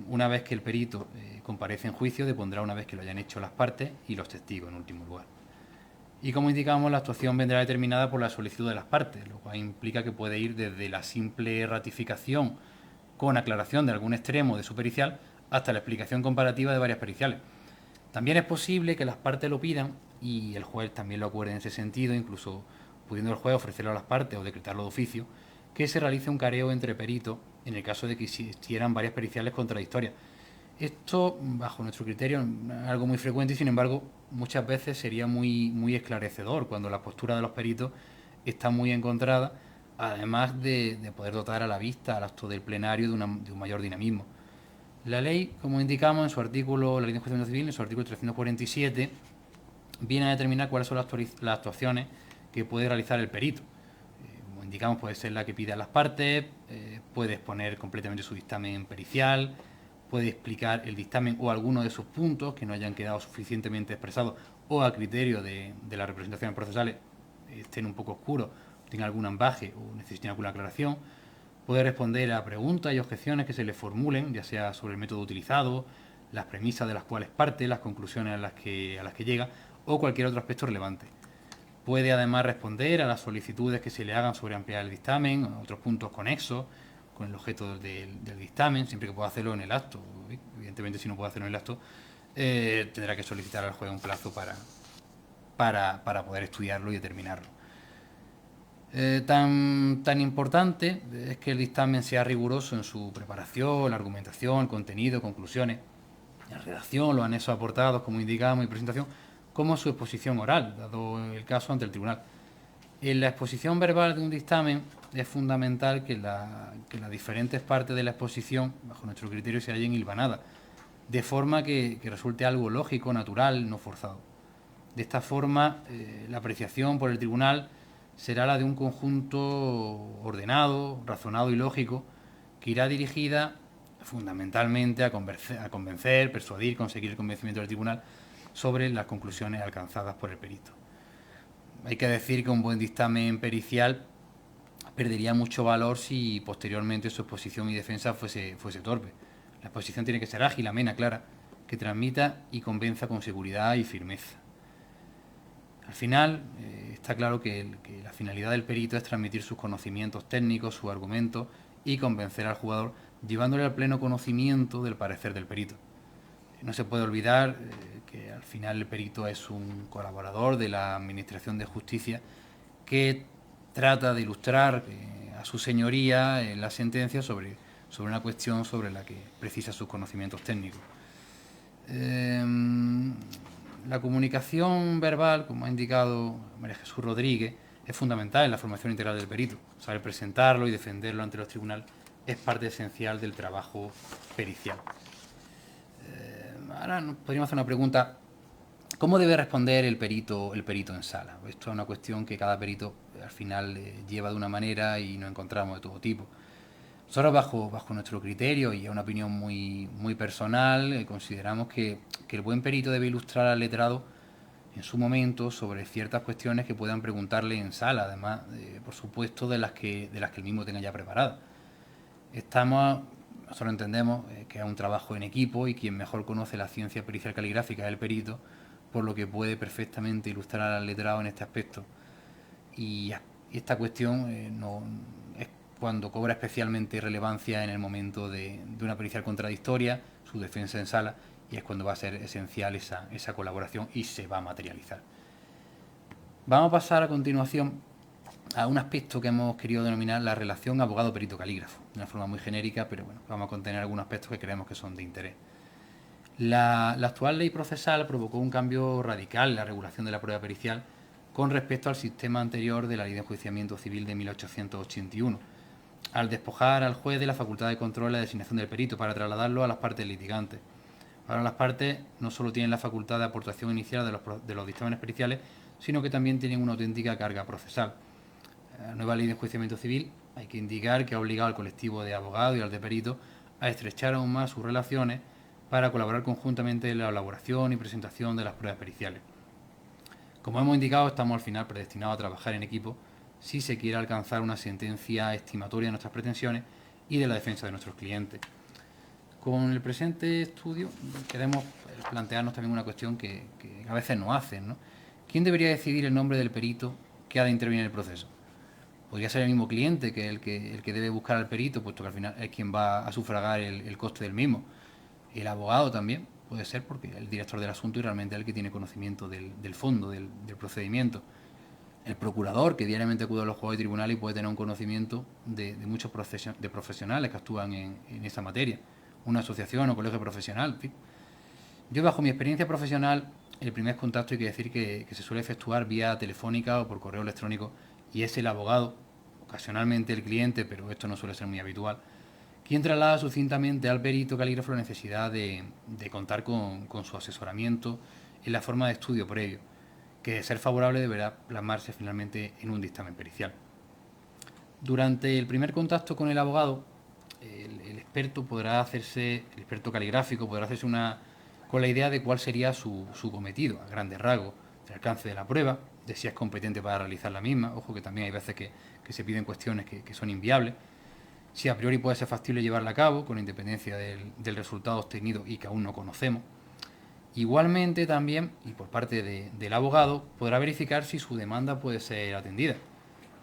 Una vez que el perito comparece en juicio, depondrá una vez que lo hayan hecho las partes y los testigos, en último lugar. Y como indicamos, la actuación vendrá determinada por la solicitud de las partes, lo cual implica que puede ir desde la simple ratificación con aclaración de algún extremo de su pericial hasta la explicación comparativa de varias periciales. También es posible que las partes lo pidan y el juez también lo acuerde en ese sentido, incluso pudiendo el juez ofrecerlo a las partes o decretarlo de oficio, que se realice un careo entre peritos en el caso de que existieran varias periciales contradictorias. Esto, bajo nuestro criterio, es algo muy frecuente y, sin embargo, muchas veces sería muy esclarecedor cuando la postura de los peritos está muy encontrada, además de poder dotar a la vista, al acto del plenario, de un mayor dinamismo. La ley, como indicamos en su artículo, la Ley de Enjuiciamiento Civil, en su artículo 347, viene a determinar cuáles son las actuaciones que puede realizar el perito. Como indicamos, puede ser la que pida a las partes, puede exponer completamente su dictamen pericial, puede explicar el dictamen o alguno de sus puntos que no hayan quedado suficientemente expresados o a criterio de las representaciones procesales estén un poco oscuros, tengan algún ambaje o necesiten alguna aclaración. Puede responder a preguntas y objeciones que se le formulen, ya sea sobre el método utilizado, las premisas de las cuales parte, las conclusiones a las que llega o cualquier otro aspecto relevante. Puede además responder a las solicitudes que se le hagan sobre ampliar el dictamen, a otros puntos conexos con el objeto del dictamen, siempre que pueda hacerlo en el acto. Evidentemente, si no puede hacerlo en el acto, tendrá que solicitar al juez un plazo para poder estudiarlo y determinarlo. Tan importante es que el dictamen sea riguroso en su preparación, la argumentación, contenido, conclusiones, la redacción, los anexos aportados, como indicamos, y presentación, como su exposición oral, dado el caso ante el tribunal. En la exposición verbal de un dictamen es fundamental que las diferentes partes de la exposición, bajo nuestro criterio, se hallen hilvanadas, de forma que resulte algo lógico, natural, no forzado. De esta forma, la apreciación por el tribunal será la de un conjunto ordenado, razonado y lógico, que irá dirigida fundamentalmente a convencer, persuadir, conseguir el convencimiento del tribunal sobre las conclusiones alcanzadas por el perito. Hay que decir que un buen dictamen pericial perdería mucho valor si posteriormente su exposición y defensa fuese torpe. La exposición tiene que ser ágil, amena, clara, que transmita y convenza con seguridad y firmeza. Al final, está claro que la finalidad del perito es transmitir sus conocimientos técnicos, sus argumentos y convencer al jugador, llevándole al pleno conocimiento del parecer del perito. No se puede olvidar que al final el perito es un colaborador de la Administración de Justicia que trata de ilustrar a su señoría la sentencia sobre una cuestión sobre la que precisa sus conocimientos técnicos. La comunicación verbal, como ha indicado María Jesús Rodríguez, es fundamental en la formación integral del perito. Saber presentarlo y defenderlo ante los tribunales es parte esencial del trabajo pericial. Ahora podríamos hacer una pregunta. ¿Cómo debe responder el perito en sala? Esto es una cuestión que cada perito al final lleva de una manera y nos encontramos de todo tipo. Nosotros bajo nuestro criterio y es una opinión muy personal, consideramos que el buen perito debe ilustrar al letrado en su momento sobre ciertas cuestiones que puedan preguntarle en sala, además, por supuesto, de las que el mismo tenga ya preparadas. Nosotros entendemos que es un trabajo en equipo y quien mejor conoce la ciencia pericial caligráfica es el perito, por lo que puede perfectamente ilustrar al letrado en este aspecto. Y esta cuestión es cuando cobra especialmente relevancia en el momento de una pericial contradictoria, su defensa en sala, y es cuando va a ser esencial esa colaboración y se va a materializar. Vamos a pasar a continuación a un aspecto que hemos querido denominar la relación abogado-perito-calígrafo, de una forma muy genérica, pero bueno, vamos a contener algunos aspectos que creemos que son de interés. La actual ley procesal provocó un cambio radical en la regulación de la prueba pericial con respecto al sistema anterior de la Ley de Enjuiciamiento Civil de 1881, al despojar al juez de la facultad de control en la designación del perito para trasladarlo a las partes litigantes. Ahora las partes no solo tienen la facultad de aportación inicial de los dictámenes periciales, sino que también tienen una auténtica carga procesal. La nueva Ley de Enjuiciamiento Civil hay que indicar que ha obligado al colectivo de abogados y al de peritos a estrechar aún más sus relaciones para colaborar conjuntamente en la elaboración y presentación de las pruebas periciales. Como hemos indicado, estamos al final predestinados a trabajar en equipo si se quiere alcanzar una sentencia estimatoria de nuestras pretensiones y de la defensa de nuestros clientes. Con el presente estudio queremos plantearnos también una cuestión que a veces nos hacen, ¿no? ¿Quién debería decidir el nombre del perito que ha de intervenir en el proceso? Podría ser el mismo cliente que el que debe buscar al perito, puesto que al final es quien va a sufragar el coste del mismo. El abogado también puede ser, porque es el director del asunto y realmente es el que tiene conocimiento del fondo, del procedimiento. El procurador, que diariamente acude a los juzgados y tribunales y puede tener un conocimiento de muchos profesionales que actúan en esa materia. Una asociación o colegio profesional, en fin. Yo, bajo mi experiencia profesional, el primer contacto hay que decir que se suele efectuar vía telefónica o por correo electrónico, y es el abogado, ocasionalmente el cliente, pero esto no suele ser muy habitual, quien traslada sucintamente al perito calígrafo la necesidad de contar con su asesoramiento en la forma de estudio previo, que de ser favorable deberá plasmarse finalmente en un dictamen pericial. Durante el primer contacto con el abogado, el experto caligráfico podrá hacerse con la idea de cuál sería su cometido, a grandes rasgos, el alcance de la prueba, de si es competente para realizar la misma. Ojo que también hay veces que se piden cuestiones que son inviables. Si a priori puede ser factible llevarla a cabo, con independencia del resultado obtenido y que aún no conocemos. Igualmente también, y por parte del abogado, podrá verificar si su demanda puede ser atendida.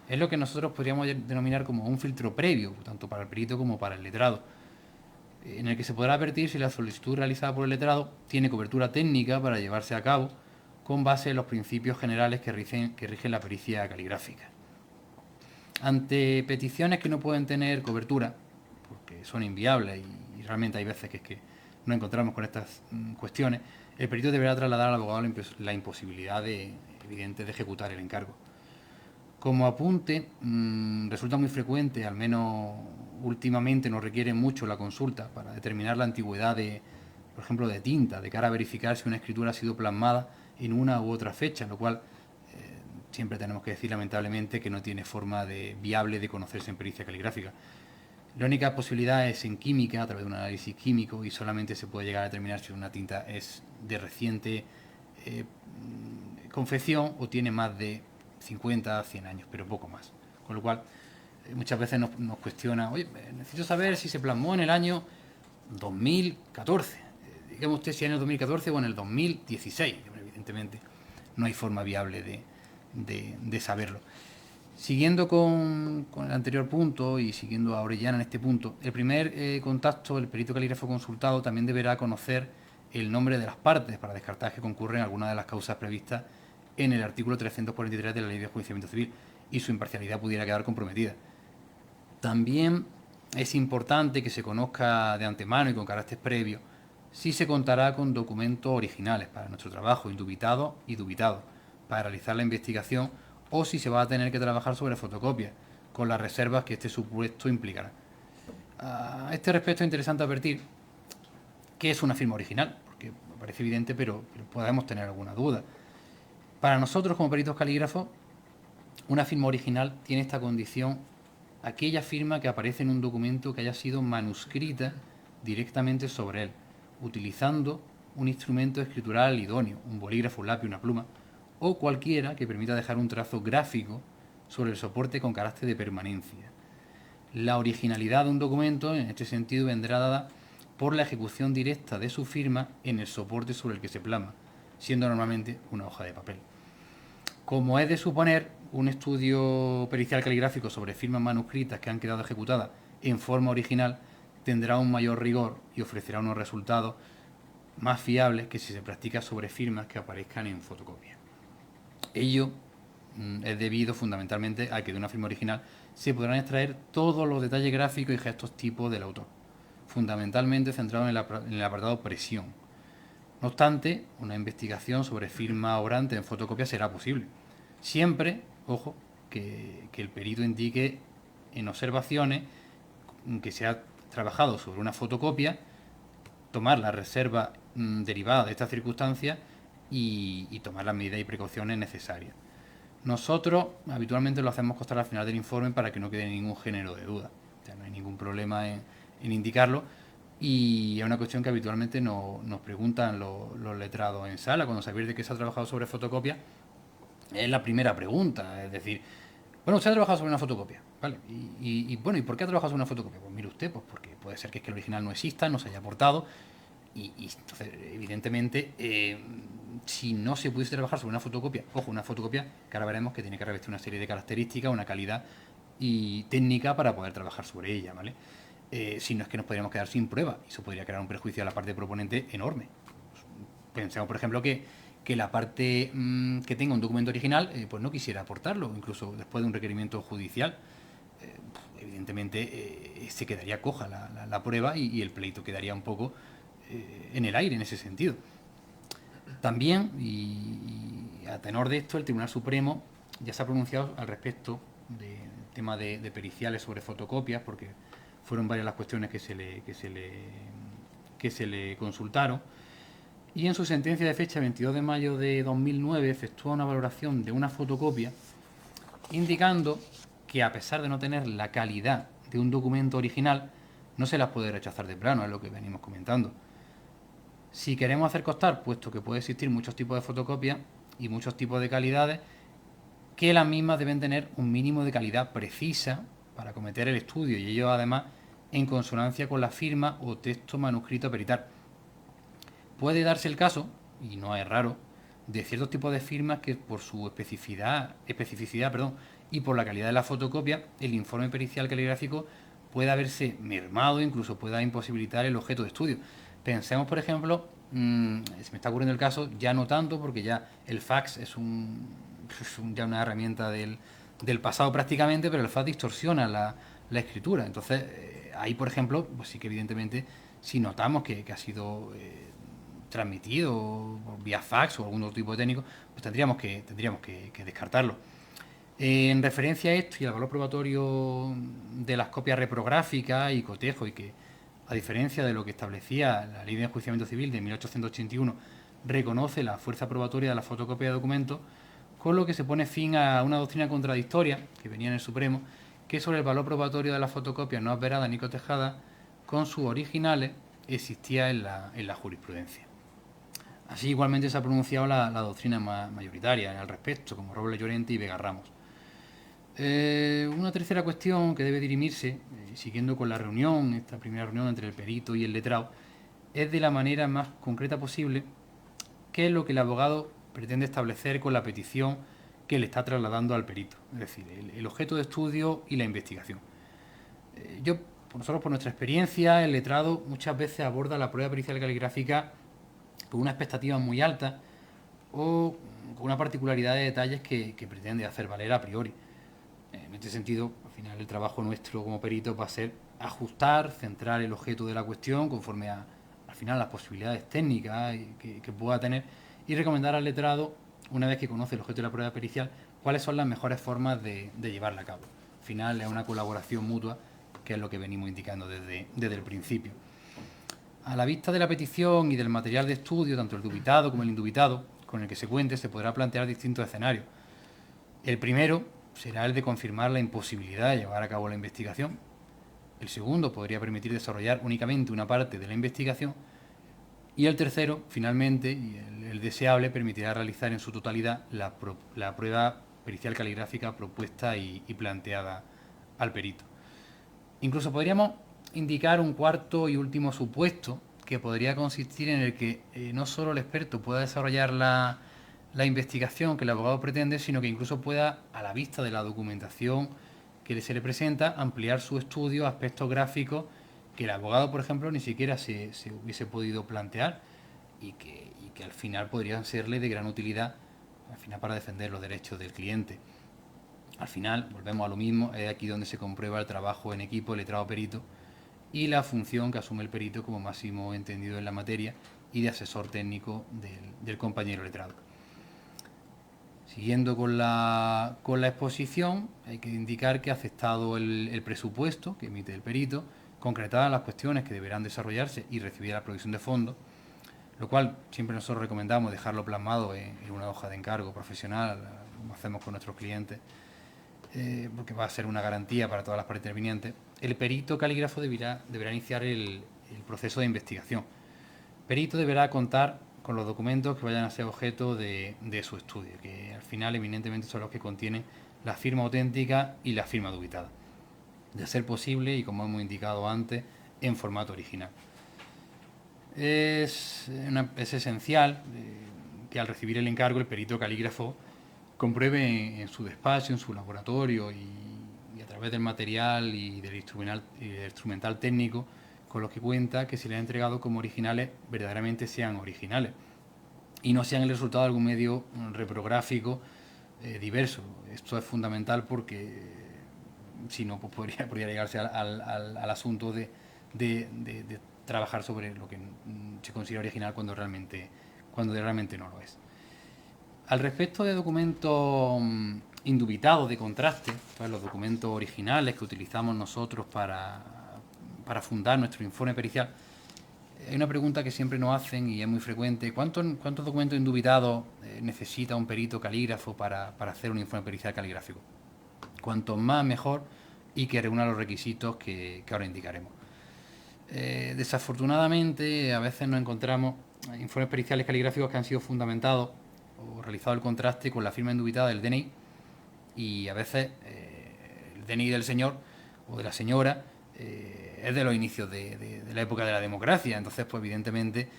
Es lo que nosotros podríamos denominar como un filtro previo, tanto para el perito como para el letrado, en el que se podrá advertir si la solicitud realizada por el letrado tiene cobertura técnica para llevarse a cabo con base en los principios generales que rigen la pericia caligráfica. Ante peticiones que no pueden tener cobertura, porque son inviables y realmente hay veces que no encontramos con estas cuestiones, el perito deberá trasladar al abogado la imposibilidad evidente de ejecutar el encargo. Como apunte, resulta muy frecuente, al menos últimamente nos requiere mucho la consulta para determinar la antigüedad por ejemplo, de tinta, de cara a verificar si una escritura ha sido plasmada en una u otra fecha, lo cual siempre tenemos que decir lamentablemente que no tiene forma viable de conocerse en pericia caligráfica. La única posibilidad es en química, a través de un análisis químico, y solamente se puede llegar a determinar si una tinta es de reciente confección o tiene más de 50 a 100 años, pero poco más. Con lo cual, muchas veces nos cuestiona, oye, necesito saber si se plasmó en el año 2014. Dígame usted si en el 2014 o en el 2016. Evidentemente no hay forma viable de saberlo. Siguiendo con el anterior punto y siguiendo a Orellana en este punto, el primer contacto, el perito calígrafo consultado también deberá conocer el nombre de las partes para descartar que concurren alguna de las causas previstas en el artículo 343 de la Ley de Enjuiciamiento Civil y su imparcialidad pudiera quedar comprometida. También es importante que se conozca de antemano y con carácter previo si se contará con documentos originales para nuestro trabajo, indubitados y dubitados, para realizar la investigación, o si se va a tener que trabajar sobre fotocopias, con las reservas que este supuesto implicará. A este respecto es interesante advertir que es una firma original, porque me parece evidente, pero podemos tener alguna duda. Para nosotros, como peritos calígrafos, una firma original tiene esta condición: aquella firma que aparece en un documento que haya sido manuscrita directamente sobre él, utilizando un instrumento escritural idóneo, un bolígrafo, un lápiz, una pluma, o cualquiera que permita dejar un trazo gráfico sobre el soporte con carácter de permanencia. La originalidad de un documento, en este sentido, vendrá dada por la ejecución directa de su firma en el soporte sobre el que se plasma, siendo normalmente una hoja de papel. Como es de suponer, un estudio pericial caligráfico sobre firmas manuscritas que han quedado ejecutadas en forma original tendrá un mayor rigor y ofrecerá unos resultados más fiables que si se practica sobre firmas que aparezcan en fotocopia. Ello es debido fundamentalmente a que de una firma original se podrán extraer todos los detalles gráficos y gestos tipo del autor, fundamentalmente centrado en el apartado presión. No obstante, una investigación sobre firma obrante en fotocopia será posible, siempre, ojo, que el perito indique en observaciones que se ha trabajado sobre una fotocopia, tomar la reserva derivada de estas circunstancias y tomar las medidas y precauciones necesarias. Nosotros habitualmente lo hacemos constar al final del informe para que no quede ningún género de duda. O sea, no hay ningún problema en indicarlo, y es una cuestión que habitualmente nos preguntan los letrados en sala cuando se advierte que se ha trabajado sobre fotocopia. Es la primera pregunta, es decir, bueno, usted ha trabajado sobre una fotocopia, ¿vale? Bueno, ¿y por qué ha trabajado sobre una fotocopia? Pues mire usted, pues porque puede ser que el original no exista, no se haya aportado, y entonces, evidentemente, si no se pudiese trabajar sobre una fotocopia, ojo, una fotocopia que ahora veremos que tiene que revestir una serie de características, una calidad y técnica para poder trabajar sobre ella, ¿vale? Si no, es que nos podríamos quedar sin prueba y eso podría crear un perjuicio a la parte proponente enorme. Pensemos, por ejemplo, que la parte que tenga un documento original pues no quisiera aportarlo, incluso después de un requerimiento judicial. Evidentemente se quedaría coja la prueba y el pleito quedaría un poco en el aire en ese sentido. También, y a tenor de esto, el Tribunal Supremo ya se ha pronunciado al respecto del tema de periciales sobre fotocopias, porque fueron varias las cuestiones que se le consultaron, y en su sentencia de fecha 22 de mayo de 2009 efectúa una valoración de una fotocopia indicando que, a pesar de no tener la calidad de un documento original, no se las puede rechazar de plano, es lo que venimos comentando. Si queremos hacer constar, puesto que puede existir muchos tipos de fotocopias y muchos tipos de calidades, que las mismas deben tener un mínimo de calidad precisa para acometer el estudio, y ello además en consonancia con la firma o texto manuscrito perital. Puede darse el caso, y no es raro, de ciertos tipos de firmas que por su especificidad y por la calidad de la fotocopia, el informe pericial caligráfico pueda haberse mermado, incluso pueda imposibilitar el objeto de estudio. Pensemos, por ejemplo, se me está ocurriendo el caso, ya no tanto, porque ya el fax es ya una herramienta del pasado prácticamente, pero el fax distorsiona la escritura. Entonces, ahí, por ejemplo, pues sí que evidentemente, si notamos que ha sido transmitido vía fax o algún otro tipo de técnico, pues tendríamos que descartarlo. En referencia a esto y al valor probatorio de las copias reprográficas y cotejo, y que, a diferencia de lo que establecía la Ley de Enjuiciamiento Civil de 1881, reconoce la fuerza probatoria de la fotocopia de documentos, con lo que se pone fin a una doctrina contradictoria que venía en el Supremo, que sobre el valor probatorio de las fotocopias no averadas ni cotejadas con sus originales existía en la jurisprudencia. Así, igualmente se ha pronunciado la doctrina mayoritaria al respecto, como Robles Llorente y Vega Ramos. Una tercera cuestión que debe dirimirse, siguiendo con la reunión, esta primera reunión entre el perito y el letrado, es de la manera más concreta posible qué es lo que el abogado pretende establecer con la petición que le está trasladando al perito, es decir, el objeto de estudio y la investigación. Nosotros, por nuestra experiencia, el letrado muchas veces aborda la prueba pericial caligráfica con una expectativa muy alta o con una particularidad de detalles que pretende hacer valer a priori. En este sentido, al final el trabajo nuestro como perito va a ser ajustar, centrar el objeto de la cuestión conforme al final las posibilidades técnicas que pueda tener y recomendar al letrado, una vez que conoce el objeto de la prueba pericial, cuáles son las mejores formas de llevarla a cabo. Al final es una colaboración mutua, que es lo que venimos indicando desde el principio. A la vista de la petición y del material de estudio, tanto el dubitado como el indubitado, con el que se cuente, se podrá plantear distintos escenarios. El primero será el de confirmar la imposibilidad de llevar a cabo la investigación. El segundo podría permitir desarrollar únicamente una parte de la investigación. Y el tercero, finalmente, y el deseable, permitirá realizar en su totalidad la prueba pericial caligráfica propuesta y planteada al perito. Incluso podríamos indicar un cuarto y último supuesto, que podría consistir en el que no solo el experto pueda desarrollar la investigación que el abogado pretende, sino que incluso pueda, a la vista de la documentación que se le presenta, ampliar su estudio a aspectos gráficos que el abogado, por ejemplo, ni siquiera se hubiese podido plantear y que al final podrían serle de gran utilidad al final para defender los derechos del cliente. Al final, volvemos a lo mismo, es aquí donde se comprueba el trabajo en equipo, letrado-perito, y la función que asume el perito como máximo entendido en la materia y de asesor técnico del compañero letrado. Siguiendo con la exposición, hay que indicar que ha aceptado el presupuesto que emite el perito, concretadas las cuestiones que deberán desarrollarse y recibir la provisión de fondos, lo cual siempre nosotros recomendamos dejarlo plasmado en una hoja de encargo profesional, como hacemos con nuestros clientes, porque va a ser una garantía para todas las partes intervinientes. El perito calígrafo deberá iniciar el proceso de investigación. El perito deberá contar con los documentos que vayan a ser objeto de su estudio, que al final eminentemente son los que contienen la firma auténtica y la firma dubitada, de ser posible, y como hemos indicado antes, en formato original. Es esencial que al recibir el encargo el perito calígrafo compruebe en su despacho, en su laboratorio y a través del material y del instrumental técnico con los que cuenta, que se le ha entregado como originales verdaderamente sean originales y no sean el resultado de algún medio reprográfico diverso. Esto es fundamental porque si no, pues podría llegarse al asunto de trabajar sobre lo que se considera original cuando realmente no lo es. Al respecto de documentos indubitados de contraste, pues los documentos originales que utilizamos nosotros para fundar nuestro informe pericial, hay una pregunta que siempre nos hacen y es muy frecuente: ¿cuántos documentos indubitados necesita un perito calígrafo para hacer un informe pericial caligráfico? Cuanto más mejor, y que reúna los requisitos que ahora indicaremos. Desafortunadamente, a veces nos encontramos informes periciales caligráficos que han sido fundamentados o realizado el contraste con la firma indubitada del DNI, y a veces el DNI del señor o de la señora es de los inicios de la época de la democracia. Entonces, pues evidentemente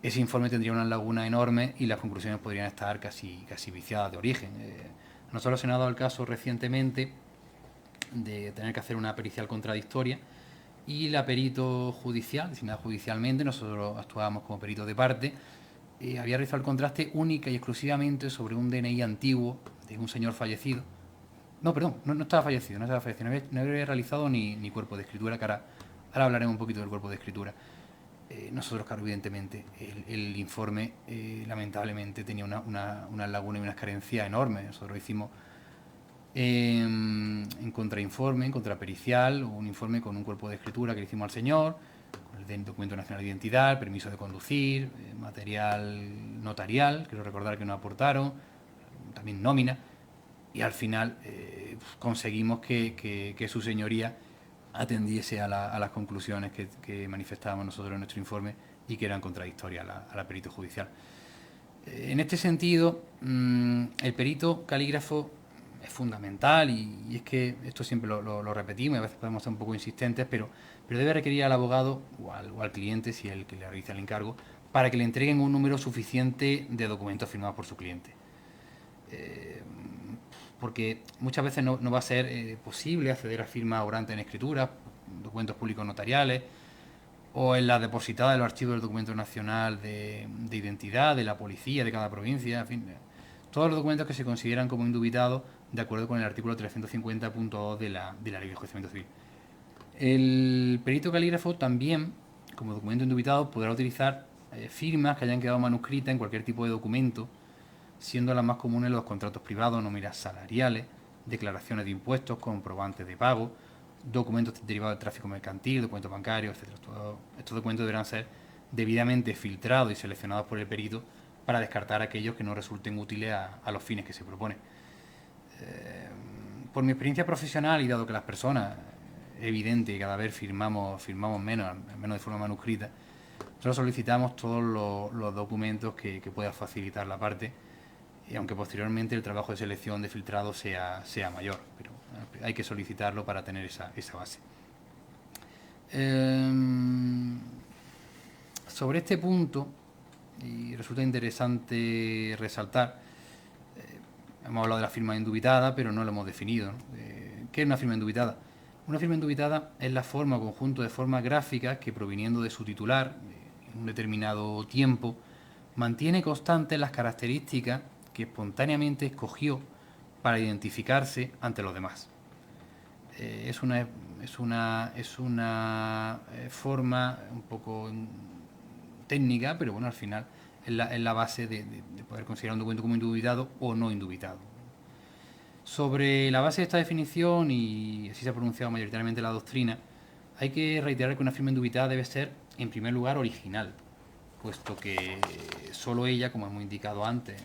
ese informe tendría una laguna enorme y las conclusiones podrían estar casi viciadas de origen. Nosotros se nos ha dado el caso recientemente de tener que hacer una pericial contradictoria y la perito judicial, designada judicialmente, nosotros actuábamos como peritos de parte, había realizado el contraste única y exclusivamente sobre un DNI antiguo de un señor fallecido. No, perdón, no estaba fallecido, no había realizado ni cuerpo de escritura, que ahora hablaremos un poquito del cuerpo de escritura. Nosotros, claro, evidentemente, el informe lamentablemente tenía una laguna y unas carencias enormes. Nosotros hicimos en contrainforme, en contrapericial, un informe con un cuerpo de escritura que le hicimos al señor, con el documento nacional de identidad, el permiso de conducir, material notarial, quiero recordar que nos aportaron, también nómina, y al final conseguimos que su señoría atendiese a las conclusiones que manifestábamos nosotros en nuestro informe y que eran contradictorias a la perito judicial. En este sentido, el perito calígrafo es fundamental y es que esto siempre lo repetimos y a veces podemos ser un poco insistentes, pero debe requerir al abogado o al cliente, si es el que le realiza el encargo, para que le entreguen un número suficiente de documentos firmados por su cliente. Porque muchas veces no va a ser posible acceder a firmas orantes en escritura, documentos públicos notariales, o en la depositada de los archivos del documento nacional de identidad de la policía de cada provincia, en fin, todos los documentos que se consideran como indubitados de acuerdo con el artículo 350.2 de la Ley de Enjuiciamiento Civil. El perito calígrafo también, como documento indubitado, podrá utilizar firmas que hayan quedado manuscritas en cualquier tipo de documento, siendo las más comunes los contratos privados, nóminas salariales, declaraciones de impuestos, comprobantes de pago, documentos derivados del tráfico mercantil, documentos bancarios, etc. Estos documentos deberán ser debidamente filtrados y seleccionados por el perito para descartar aquellos que no resulten útiles a los fines que se propone. Por mi experiencia profesional y dado que las personas, evidente que cada vez firmamos menos, menos de forma manuscrita, nosotros solicitamos todos los documentos que pueda facilitar la parte, y aunque posteriormente el trabajo de selección de filtrado sea mayor, pero hay que solicitarlo para tener esa base. Sobre este punto, y resulta interesante resaltar, hemos hablado de la firma indubitada, pero no lo hemos definido, ¿no? ¿Qué es una firma indubitada? Una firma indubitada es la forma o conjunto de formas gráficas que, proviniendo de su titular, en un determinado tiempo, mantiene constantes las características que espontáneamente escogió para identificarse ante los demás. Es una forma un poco técnica, pero bueno, al final es la base de poder considerar un documento como indubitado o no indubitado. Sobre la base de esta definición, y así se ha pronunciado mayoritariamente la doctrina, hay que reiterar que una firma indubitada debe ser, en primer lugar, original, puesto que solo ella, como hemos indicado antes,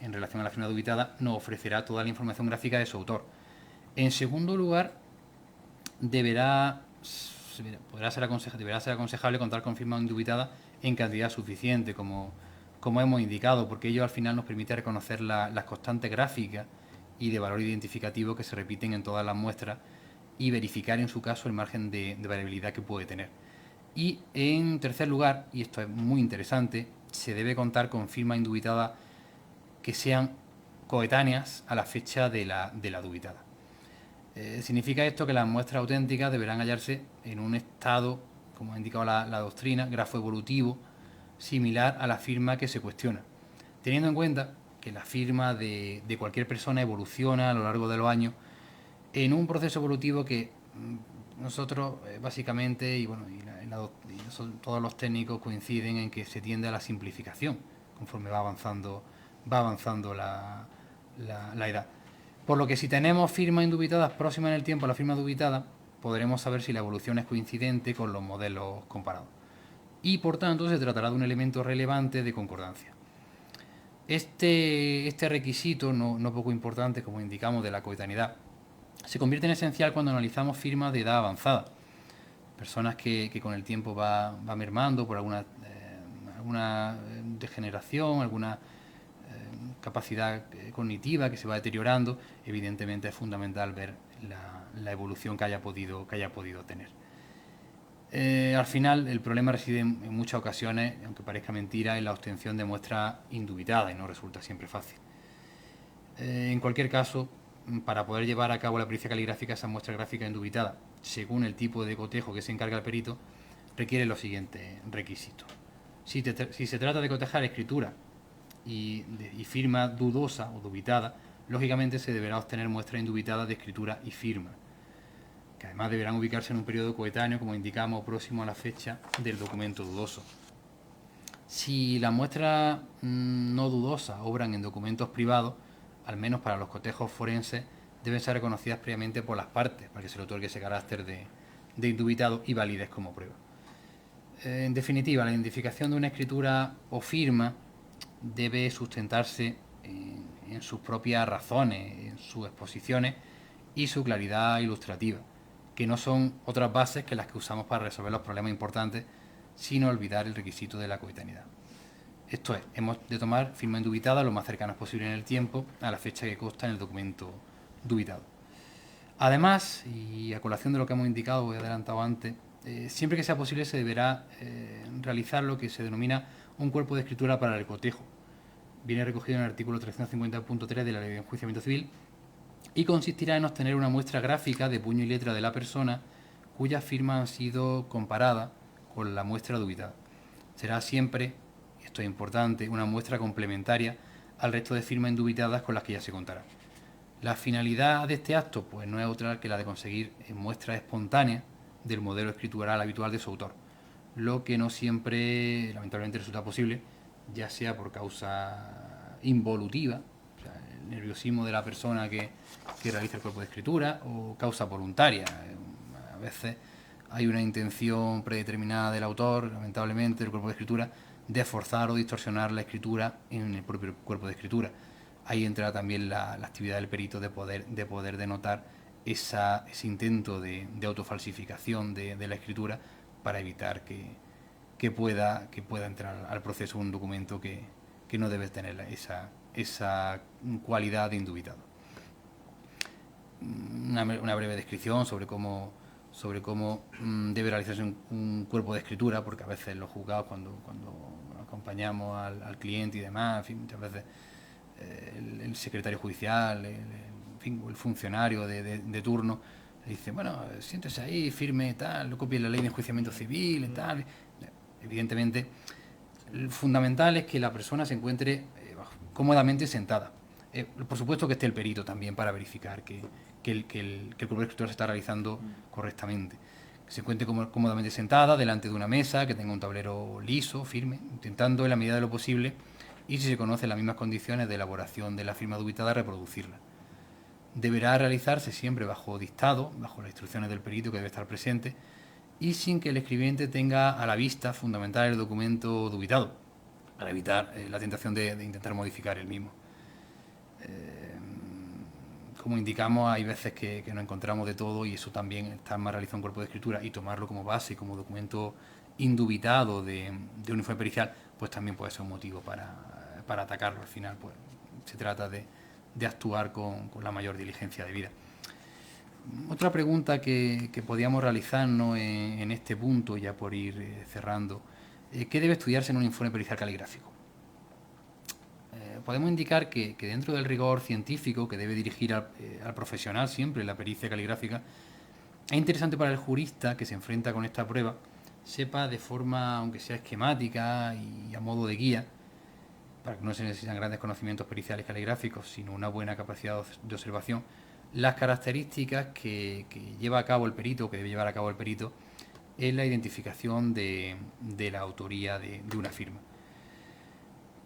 en relación a la firma indubitada, nos ofrecerá toda la información gráfica de su autor. En segundo lugar, deberá ser aconsejable contar con firma indubitada en cantidad suficiente, como hemos indicado, porque ello al final nos permite reconocer las constantes gráficas y de valor identificativo que se repiten en todas las muestras y verificar en su caso el margen de variabilidad que puede tener. Y en tercer lugar, y esto es muy interesante, se debe contar con firmas indubitadas que sean coetáneas a la fecha de la dubitada. Significa esto que las muestras auténticas deberán hallarse en un estado, como ha indicado la doctrina, grafo evolutivo, similar a la firma que se cuestiona, teniendo en cuenta que la firma de cualquier persona evoluciona a lo largo de los años en un proceso evolutivo que nosotros básicamente, y bueno, todos los técnicos coinciden en que se tiende a la simplificación conforme va avanzando la edad. Por lo que si tenemos firmas indubitadas próximas en el tiempo a la firma dubitada, podremos saber si la evolución es coincidente con los modelos comparados. Y por tanto se tratará de un elemento relevante de concordancia. Este requisito, no poco importante, como indicamos, de la coetaneidad, se convierte en esencial cuando analizamos firmas de edad avanzada. Personas que con el tiempo va mermando por alguna degeneración, alguna capacidad cognitiva que se va deteriorando. Evidentemente es fundamental ver la evolución que haya podido tener. Al final, el problema reside en muchas ocasiones, aunque parezca mentira, en la obtención de muestras indubitadas y no resulta siempre fácil. En cualquier caso, para poder llevar a cabo la pericia caligráfica, esa muestra gráfica indubitada, según el tipo de cotejo que se encarga el perito, requiere los siguientes requisitos. Si se trata de cotejar escritura y firma dudosa o dubitada, lógicamente se deberá obtener muestras indubitadas de escritura y firma, que además deberán ubicarse en un periodo coetáneo, como indicamos, próximo a la fecha del documento dudoso. Si las muestras no dudosas obran en documentos privados, al menos para los cotejos forenses, deben ser reconocidas previamente por las partes, para que se le otorgue ese carácter de indubitado y validez como prueba. En definitiva, la identificación de una escritura o firma debe sustentarse en sus propias razones, en sus exposiciones y su claridad ilustrativa, que no son otras bases que las que usamos para resolver los problemas importantes, sin olvidar el requisito de la coetaneidad. Esto es, hemos de tomar firma indubitada lo más cercanas posible en el tiempo a la fecha que consta en el documento dubitado. Además, y a colación de lo que hemos indicado, he adelantado antes, siempre que sea posible se deberá realizar lo que se denomina un cuerpo de escritura para el cotejo. Viene recogido en el artículo 350.3 de la Ley de Enjuiciamiento Civil y consistirá en obtener una muestra gráfica de puño y letra de la persona cuyas firmas han sido comparadas con la muestra dubitada. Será siempre, y esto es importante, una muestra complementaria al resto de firmas indubitadas con las que ya se contará. La finalidad de este acto pues no es otra que la de conseguir muestras espontáneas del modelo escritural habitual de su autor, lo que no siempre, lamentablemente, resulta posible, ya sea por causa involutiva, o sea, el nerviosismo de la persona que realiza el cuerpo de escritura, o causa voluntaria. A veces hay una intención predeterminada del autor, lamentablemente, del cuerpo de escritura, de forzar o distorsionar la escritura en el propio cuerpo de escritura. Ahí entra también la actividad del perito de poder denotar ese intento de autofalsificación de la escritura para evitar que pueda entrar al proceso un documento que no debe tener esa cualidad de indubitado. Una breve descripción sobre cómo debe realizarse un cuerpo de escritura, porque a veces los juzgados, cuando acompañamos al cliente y demás, en fin, muchas veces el secretario judicial, el funcionario de turno, le dice, bueno, siéntese ahí, firme, tal, copie la Ley de Enjuiciamiento Civil, tal. Evidentemente, lo fundamental es que la persona se encuentre cómodamente sentada. Por supuesto que esté el perito también para verificar que el cuerpo de escritura se está realizando correctamente. Que se encuentre cómodamente sentada delante de una mesa, que tenga un tablero liso, firme, intentando en la medida de lo posible, y si se conocen las mismas condiciones de elaboración de la firma dubitada, reproducirla. Deberá realizarse siempre bajo dictado, bajo las instrucciones del perito que debe estar presente, y sin que el escribiente tenga a la vista fundamental el documento dubitado, para evitar la tentación de intentar modificar el mismo. Como indicamos, hay veces que nos encontramos de todo, y eso también, estar más realizado un cuerpo de escritura y tomarlo como base, como documento indubitado de un informe pericial, pues también puede ser un motivo para atacarlo. Al final, pues se trata de actuar con la mayor diligencia debida. Otra pregunta que podíamos realizarnos en este punto, ya por ir cerrando, ¿qué debe estudiarse en un informe pericial caligráfico? Podemos indicar que dentro del rigor científico que debe dirigir al profesional siempre la pericia caligráfica, es interesante para el jurista que se enfrenta con esta prueba sepa de forma, aunque sea esquemática y a modo de guía, para que no se necesitan grandes conocimientos periciales caligráficos, sino una buena capacidad de observación, las características que lleva a cabo el perito, que debe llevar a cabo el perito, en la identificación de la autoría de una firma.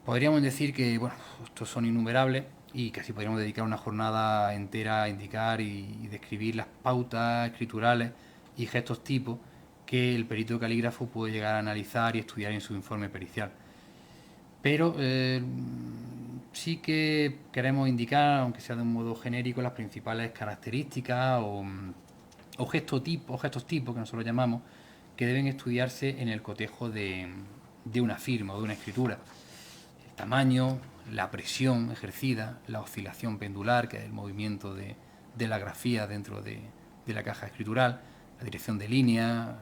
Podríamos decir que, bueno, estos son innumerables y casi podríamos dedicar una jornada entera a indicar y describir las pautas escriturales y gestos tipo que el perito calígrafo puede llegar a analizar y estudiar en su informe pericial. Pero sí que queremos indicar, aunque sea de un modo genérico, las principales características o gestos tipo, que nosotros llamamos, que deben estudiarse en el cotejo de una firma o de una escritura. El tamaño, la presión ejercida, la oscilación pendular, que es el movimiento de la grafía dentro de la caja escritural, la dirección de línea,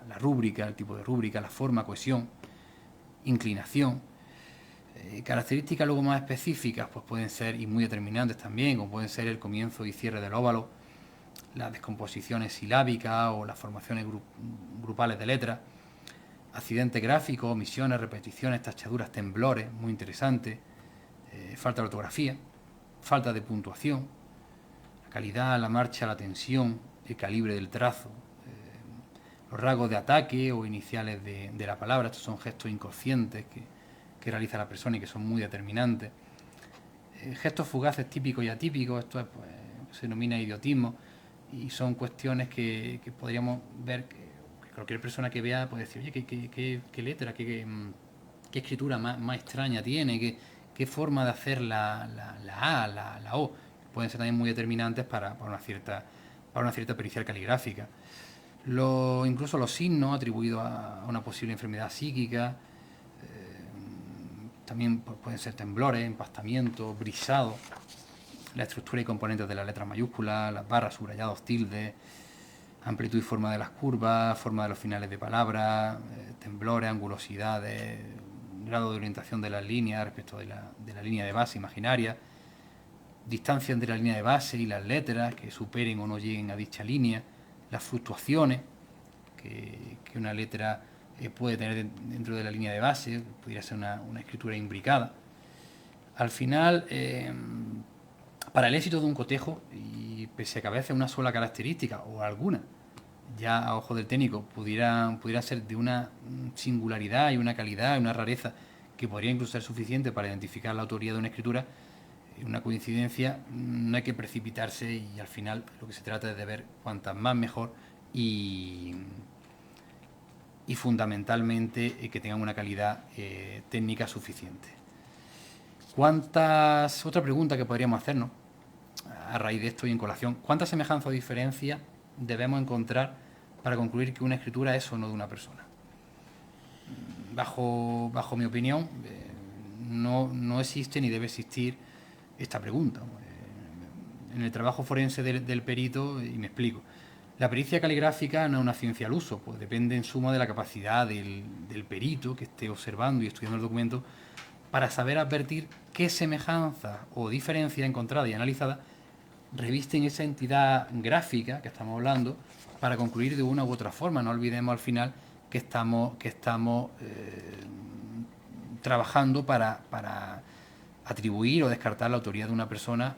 la rúbrica, el tipo de rúbrica, la forma, cohesión, inclinación. Características luego más específicas pues pueden ser, y muy determinantes también, como pueden ser el comienzo y cierre del óvalo, las descomposiciones silábicas o las formaciones grupales de letras, accidentes gráficos, omisiones, repeticiones, tachaduras, temblores, muy interesantes, falta de ortografía, falta de puntuación, la calidad, la marcha, la tensión, el calibre del trazo, los rasgos de ataque o iniciales de la palabra. Estos son gestos inconscientes que realiza la persona y que son muy determinantes. Gestos fugaces típicos y atípicos, esto es, pues, se denomina idiotismo, y son cuestiones que podríamos ver que cualquier persona que vea puede decir, oye, qué letra, qué escritura más extraña tiene, qué forma de hacer la A, la O. Pueden ser también muy determinantes para una cierta pericial caligráfica. Incluso los signos atribuidos a una posible enfermedad psíquica, también pueden ser temblores, empastamientos, brisados. la estructura y componentes de las letras mayúsculas, las barras, subrayados, tildes, amplitud y forma de las curvas, forma de los finales de palabras, temblores, angulosidades, grado de orientación de las líneas respecto de la línea de base imaginaria, distancia entre la línea de base y las letras que superen o no lleguen a dicha línea, las fluctuaciones que una letra puede tener dentro de la línea de base, podría ser una escritura imbricada. Al final, para el éxito de un cotejo, y pese a que a veces una sola característica o alguna, ya a ojo del técnico, pudiera ser de una singularidad y una calidad y una rareza que podría incluso ser suficiente para identificar la autoría de una escritura, una coincidencia, no hay que precipitarse y al final lo que se trata es de ver cuantas más mejor y fundamentalmente que tengan una calidad técnica suficiente. Otra pregunta que podríamos hacernos a raíz de esto y en colación, ¿cuántas semejanzas o diferencias debemos encontrar para concluir que una escritura es o no de una persona? Bajo mi opinión, no existe ni debe existir esta pregunta. En el trabajo forense del perito, y me explico, la pericia caligráfica no es una ciencia al uso, pues depende en suma de la capacidad del perito que esté observando y estudiando el documento para saber advertir qué semejanza o diferencia encontrada y analizada revisten esa entidad gráfica que estamos hablando para concluir de una u otra forma. No olvidemos al final que estamos trabajando para atribuir o descartar la autoría de una persona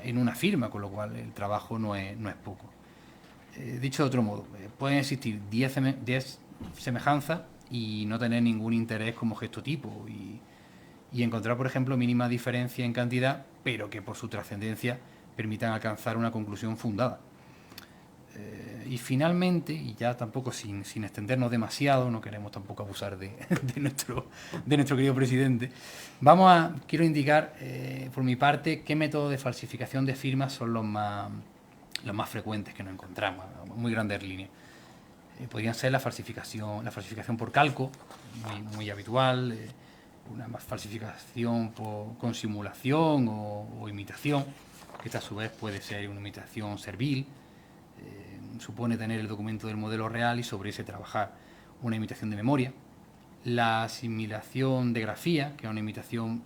en una firma, con lo cual el trabajo no es poco. Dicho de otro modo, pueden existir 10 semejanzas y no tener ningún interés como gestotipo y encontrar, por ejemplo, mínima diferencia en cantidad, pero que por su trascendencia permitan alcanzar una conclusión fundada. Y finalmente, y ya tampoco sin extendernos demasiado, no queremos tampoco abusar de nuestro querido presidente, quiero indicar por mi parte qué métodos de falsificación de firmas son los más frecuentes que nos encontramos, muy grandes líneas. Podrían ser la falsificación por calco, muy habitual, una falsificación con simulación o imitación, que esta a su vez puede ser una imitación servil. Supone tener el documento del modelo real y sobre ese trabajar una imitación de memoria. La asimilación de grafía, que es una imitación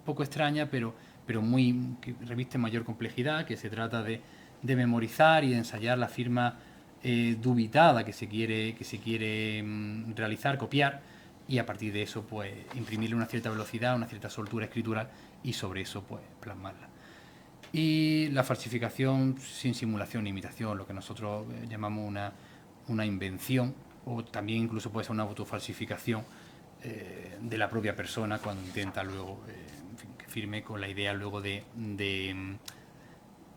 poco extraña, pero que reviste mayor complejidad, que se trata de memorizar y de ensayar la firma dubitada que se quiere realizar, copiar, y a partir de eso pues imprimirle una cierta velocidad, una cierta soltura escritural y sobre eso pues plasmarla. Y la falsificación sin simulación ni imitación, lo que nosotros llamamos una invención, o también incluso puede ser una autofalsificación de la propia persona cuando intenta luego que firme con la idea luego de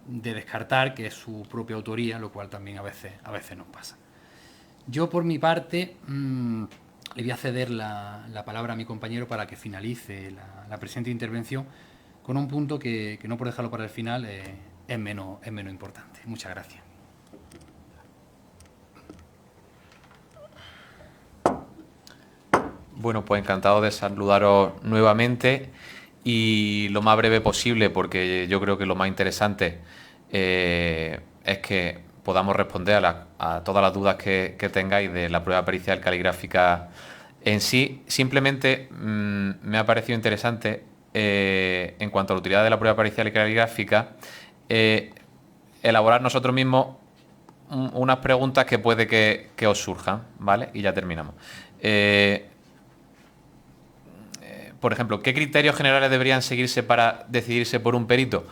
descartar que es su propia autoría, lo cual también a veces nos pasa. Yo por mi parte le voy a ceder la palabra a mi compañero para que finalice la presente intervención con un punto que no por dejarlo para el final es menos importante. Muchas gracias.
Bueno, pues encantado de saludaros nuevamente y lo más breve posible, porque yo creo que lo más interesante es que podamos responder a todas las dudas que tengáis de la prueba pericial caligráfica en sí. Simplemente me ha parecido interesante, en cuanto a la utilidad de la prueba pericial caligráfica, elaborar nosotros mismos unas preguntas que puede que os surjan, ¿vale? Y ya terminamos. Por ejemplo, ¿qué criterios generales deberían seguirse para decidirse por un perito?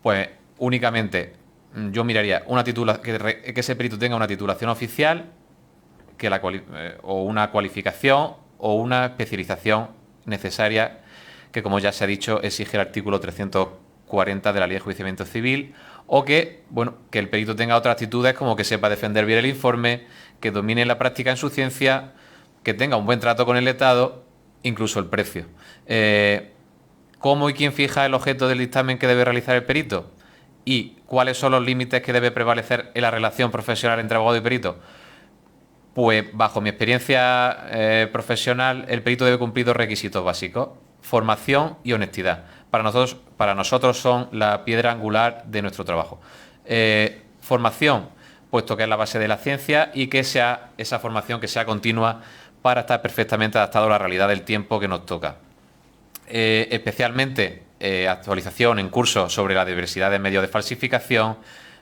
Pues únicamente yo miraría que ese perito tenga una titulación oficial, o una cualificación o una especialización necesaria, que como ya se ha dicho exige el artículo 340 de la Ley de Enjuiciamiento Civil, o que el perito tenga otras actitudes, como que sepa defender bien el informe, que domine la práctica en su ciencia, que tenga un buen trato con el letrado, incluso el precio. ¿Cómo y quién fija el objeto del dictamen que debe realizar el perito? ¿Y cuáles son los límites que debe prevalecer en la relación profesional entre abogado y perito? Pues bajo mi experiencia profesional, el perito debe cumplir dos requisitos básicos: formación y honestidad. para nosotros son la piedra angular de nuestro trabajo. Formación, puesto que es la base de la ciencia, y que sea esa formación que sea continua para estar perfectamente adaptado a la realidad del tiempo que nos toca. Especialmente actualización en cursos sobre la diversidad de medios de falsificación,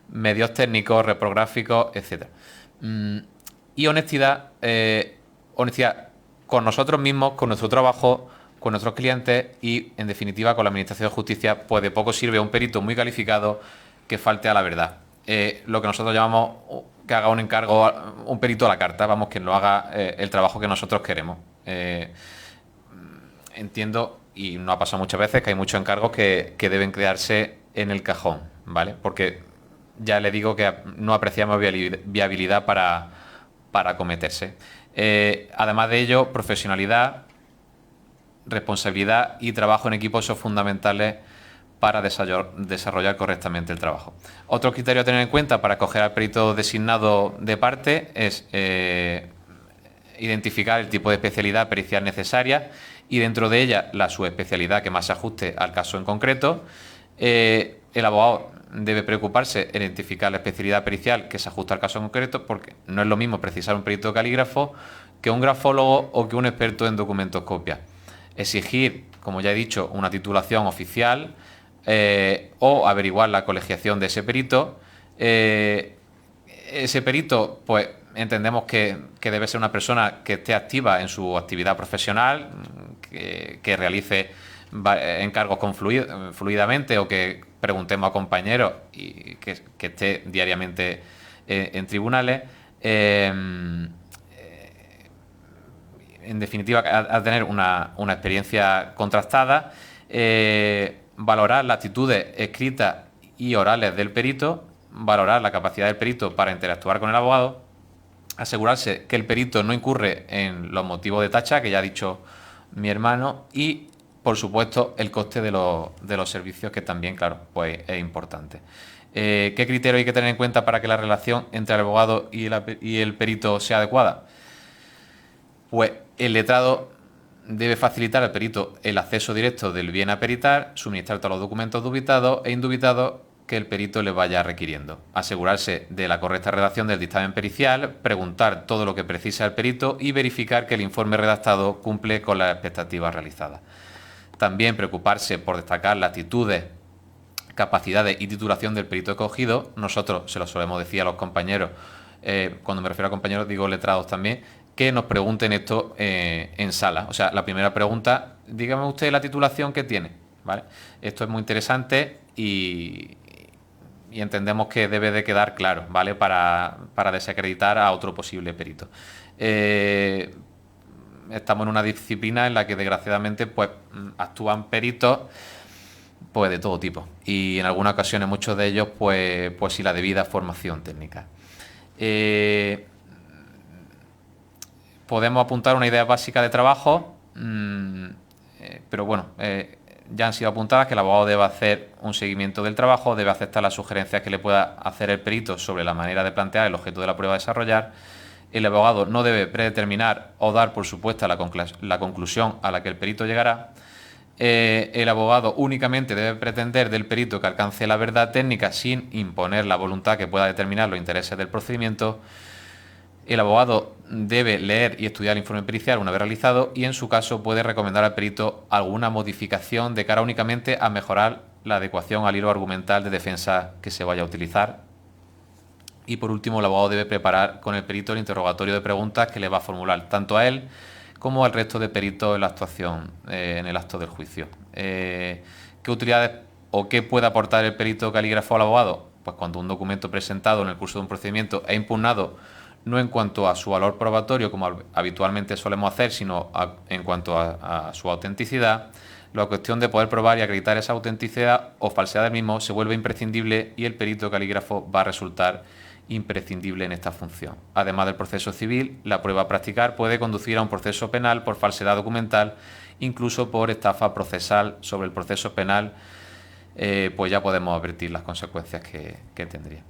medios técnicos, reprográficos, etc. Y honestidad con nosotros mismos, con nuestro trabajo, con nuestros clientes y, en definitiva, con la Administración de Justicia, pues de poco sirve a un perito muy calificado que falte a la verdad. Lo que nosotros llamamos que haga un encargo, un perito a la carta, vamos, que no haga el trabajo que nosotros queremos. Entiendo, y no ha pasado muchas veces, que hay muchos encargos que deben quedarse en el cajón, ¿vale? Porque ya le digo que no apreciamos viabilidad para acometerse. Además de ello, profesionalidad, responsabilidad y trabajo en equipo son fundamentales para desarrollar correctamente el trabajo. Otro criterio a tener en cuenta para escoger al perito designado de parte es identificar el tipo de especialidad pericial necesaria y, dentro de ella, la subespecialidad que más se ajuste al caso en concreto. El abogado debe preocuparse en identificar la especialidad pericial que se ajusta al caso en concreto, porque no es lo mismo precisar un perito calígrafo que un grafólogo o que un experto en documentoscopia. Exigir, como ya he dicho, una titulación oficial o averiguar la colegiación de ese perito. Ese perito, pues entendemos que debe ser una persona que esté activa en su actividad profesional, que realice encargos fluidamente, o que preguntemos a compañeros y que esté diariamente en tribunales. En definitiva, a tener una experiencia contrastada, valorar las actitudes escritas y orales del perito, valorar la capacidad del perito para interactuar con el abogado, asegurarse que el perito no incurre en los motivos de tacha, que ya ha dicho mi hermano, y, por supuesto, el coste de los servicios, que también, claro, pues es importante. ¿Qué criterio hay que tener en cuenta para que la relación entre el abogado y el perito sea adecuada? Pues el letrado debe facilitar al perito el acceso directo del bien a peritar, suministrar todos los documentos dubitados e indubitados que el perito le vaya requiriendo, asegurarse de la correcta redacción del dictamen pericial, preguntar todo lo que precisa el perito y verificar que el informe redactado cumple con las expectativas realizadas. También preocuparse por destacar las actitudes, capacidades y titulación del perito escogido. Nosotros se lo solemos decir a los compañeros, cuando me refiero a compañeros digo letrados también, que nos pregunten esto en sala. O sea, la primera pregunta, dígame usted la titulación que tiene, ¿vale? Esto es muy interesante y entendemos que debe de quedar claro, ¿vale? Para desacreditar a otro posible perito. Estamos en una disciplina en la que, desgraciadamente, pues actúan peritos pues de todo tipo, y en algunas ocasiones muchos de ellos pues sin la debida formación técnica. Podemos apuntar una idea básica de trabajo, pero bueno, ya han sido apuntadas, que el abogado debe hacer un seguimiento del trabajo, debe aceptar las sugerencias que le pueda hacer el perito sobre la manera de plantear el objeto de la prueba a desarrollar. El abogado no debe predeterminar o dar por supuesta la conclusión a la que el perito llegará. El abogado únicamente debe pretender del perito que alcance la verdad técnica sin imponer la voluntad que pueda determinar los intereses del procedimiento. El abogado debe leer y estudiar el informe pericial una vez realizado y, en su caso, puede recomendar al perito alguna modificación de cara únicamente a mejorar la adecuación al hilo argumental de defensa que se vaya a utilizar. Y, por último, el abogado debe preparar con el perito el interrogatorio de preguntas que le va a formular tanto a él como al resto de peritos en la actuación, en el acto del juicio. ¿Qué utilidades o qué puede aportar el perito calígrafo al abogado? Pues cuando un documento presentado en el curso de un procedimiento es impugnado, no en cuanto a su valor probatorio, como habitualmente solemos hacer, sino en cuanto a su autenticidad, la cuestión de poder probar y acreditar esa autenticidad o falsedad del mismo se vuelve imprescindible, y el perito calígrafo va a resultar imprescindible en esta función. Además del proceso civil, la prueba a practicar puede conducir a un proceso penal por falsedad documental, incluso por estafa procesal. Sobre el proceso penal, pues ya podemos advertir las consecuencias que tendría.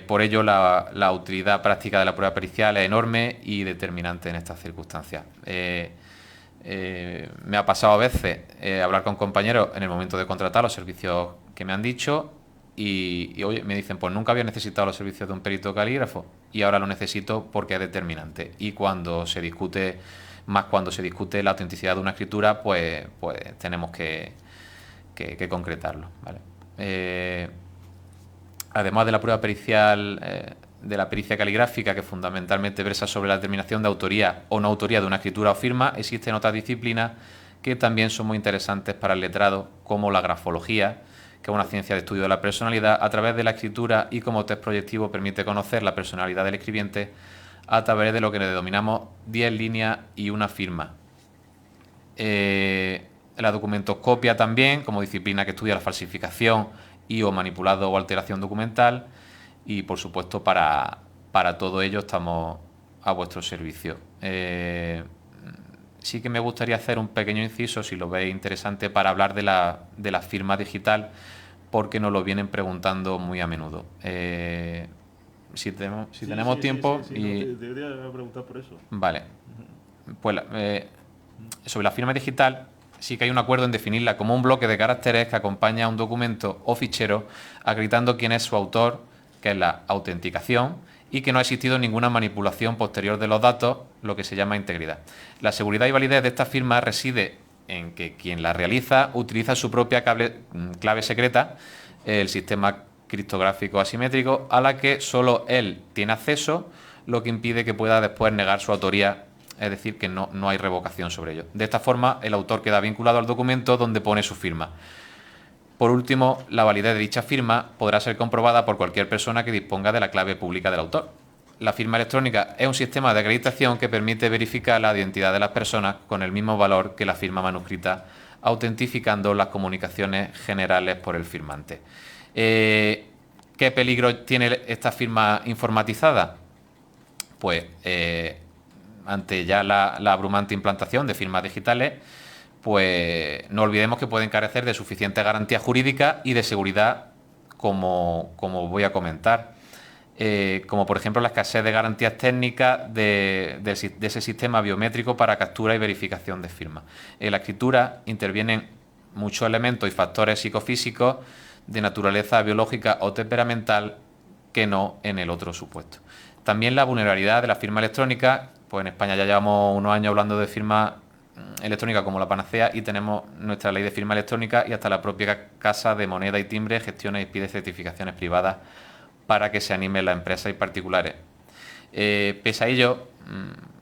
Por ello, la utilidad práctica de la prueba pericial es enorme y determinante en estas circunstancias. Me ha pasado a veces hablar con compañeros en el momento de contratar los servicios que me han dicho y oye, me dicen, pues nunca había necesitado los servicios de un perito calígrafo y ahora lo necesito porque es determinante. Y cuando se discute, más cuando se discute la autenticidad de una escritura, pues tenemos que concretarlo, ¿vale? Además de la prueba pericial, de la pericia caligráfica, que fundamentalmente versa sobre la determinación de autoría o no autoría de una escritura o firma, existen otras disciplinas que también son muy interesantes para el letrado, como la grafología, que es una ciencia de estudio de la personalidad a través de la escritura y como test proyectivo permite conocer la personalidad del escribiente a través de lo que denominamos 10 líneas y una firma. La documentoscopia también, como disciplina que estudia la falsificación y o manipulado o alteración documental, y por supuesto para todo ello estamos a vuestro servicio. Sí que me gustaría hacer un pequeño inciso, si lo veis interesante, para hablar de la firma digital, porque nos lo vienen preguntando muy a menudo. Si tenemos tiempo...
Sí, te voy a preguntar por eso.
Vale. Pues sobre la firma digital sí que hay un acuerdo en definirla como un bloque de caracteres que acompaña a un documento o fichero acreditando quién es su autor, que es la autenticación, y que no ha existido ninguna manipulación posterior de los datos, lo que se llama integridad. La seguridad y validez de esta firma reside en que quien la realiza utiliza su propia clave secreta, el sistema criptográfico asimétrico, a la que solo él tiene acceso, lo que impide que pueda después negar su autoría, es decir, que no hay revocación sobre ello. De esta forma, el autor queda vinculado al documento donde pone su firma. Por último, la validez de dicha firma podrá ser comprobada por cualquier persona que disponga de la clave pública del autor. La firma electrónica es un sistema de acreditación que permite verificar la identidad de las personas con el mismo valor que la firma manuscrita, autentificando las comunicaciones generales por el firmante. ¿Qué peligro tiene esta firma informatizada? Pues ante ya la abrumante implantación de firmas digitales, pues no olvidemos que pueden carecer de suficiente garantía jurídica y de seguridad, como voy a comentar. Como por ejemplo la escasez de garantías técnicas de ese sistema biométrico para captura y verificación de firmas. En la escritura intervienen muchos elementos y factores psicofísicos de naturaleza biológica o temperamental que no en el otro supuesto. También la vulnerabilidad de la firma electrónica, pues en España ya llevamos unos años hablando de firma electrónica como la panacea y tenemos nuestra ley de firma electrónica y hasta la propia Casa de Moneda y Timbre gestiona y pide certificaciones privadas para que se animen las empresas y particulares. Pese a ello,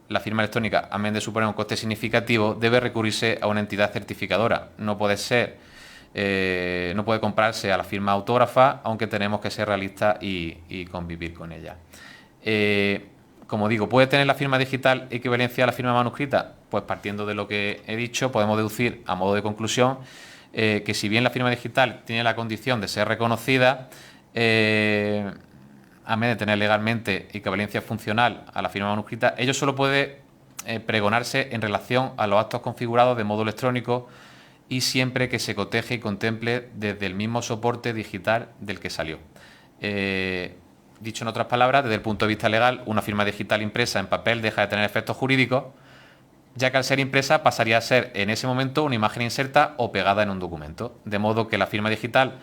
la firma electrónica, a menos de suponer un coste significativo, debe recurrirse a una entidad certificadora. No puede comprarse a la firma autógrafa, aunque tenemos que ser realistas y convivir con ella. Como digo, ¿puede tener la firma digital equivalencia a la firma manuscrita? Pues partiendo de lo que he dicho, podemos deducir a modo de conclusión que si bien la firma digital tiene la condición de ser reconocida, a menos de tener legalmente equivalencia funcional a la firma manuscrita, ello solo puede pregonarse en relación a los actos configurados de modo electrónico y siempre que se coteje y contemple desde el mismo soporte digital del que salió. Dicho en otras palabras, desde el punto de vista legal, una firma digital impresa en papel deja de tener efectos jurídicos, ya que al ser impresa pasaría a ser en ese momento una imagen inserta o pegada en un documento, de modo que la firma digital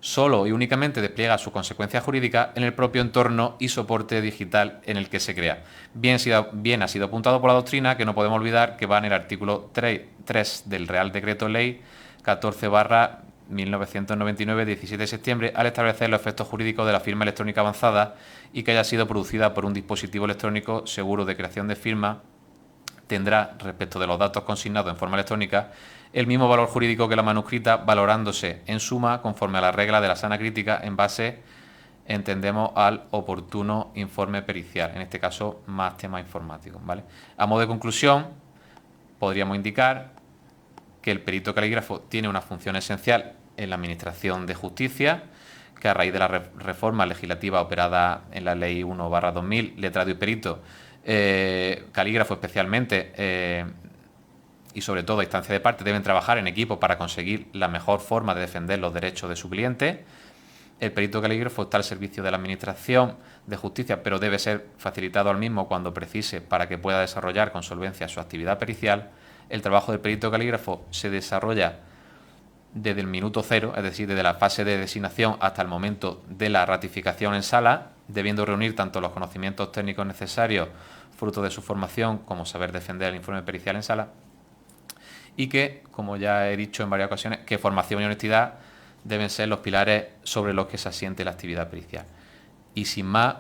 solo y únicamente despliega su consecuencia jurídica en el propio entorno y soporte digital en el que se crea. Bien ha sido apuntado por la doctrina, que no podemos olvidar que va en el artículo 3 del Real Decreto Ley 14/1999, 17 de septiembre, al establecer los efectos jurídicos de la firma electrónica avanzada y que haya sido producida por un dispositivo electrónico seguro de creación de firma, tendrá, respecto de los datos consignados en forma electrónica, el mismo valor jurídico que la manuscrita, valorándose en suma conforme a la regla de la sana crítica en base, entendemos, al oportuno informe pericial, en este caso más tema informático, ¿vale? A modo de conclusión, podríamos indicar que el perito calígrafo tiene una función esencial en la Administración de Justicia, que a raíz de la reforma legislativa operada en la Ley 1/2000, letrado y perito, calígrafo especialmente, y sobre todo a instancia de parte, deben trabajar en equipo para conseguir la mejor forma de defender los derechos de su cliente. El perito calígrafo está al servicio de la Administración de Justicia, pero debe ser facilitado al mismo cuando precise para que pueda desarrollar con solvencia su actividad pericial. el trabajo del perito calígrafo se desarrolla desde el minuto cero, es decir, desde la fase de designación hasta el momento de la ratificación en sala, debiendo reunir tanto los conocimientos técnicos necesarios, fruto de su formación, como saber defender el informe pericial en sala, y que, como ya he dicho en varias ocasiones, que formación y honestidad deben ser los pilares sobre los que se asiente la actividad pericial. Y sin más,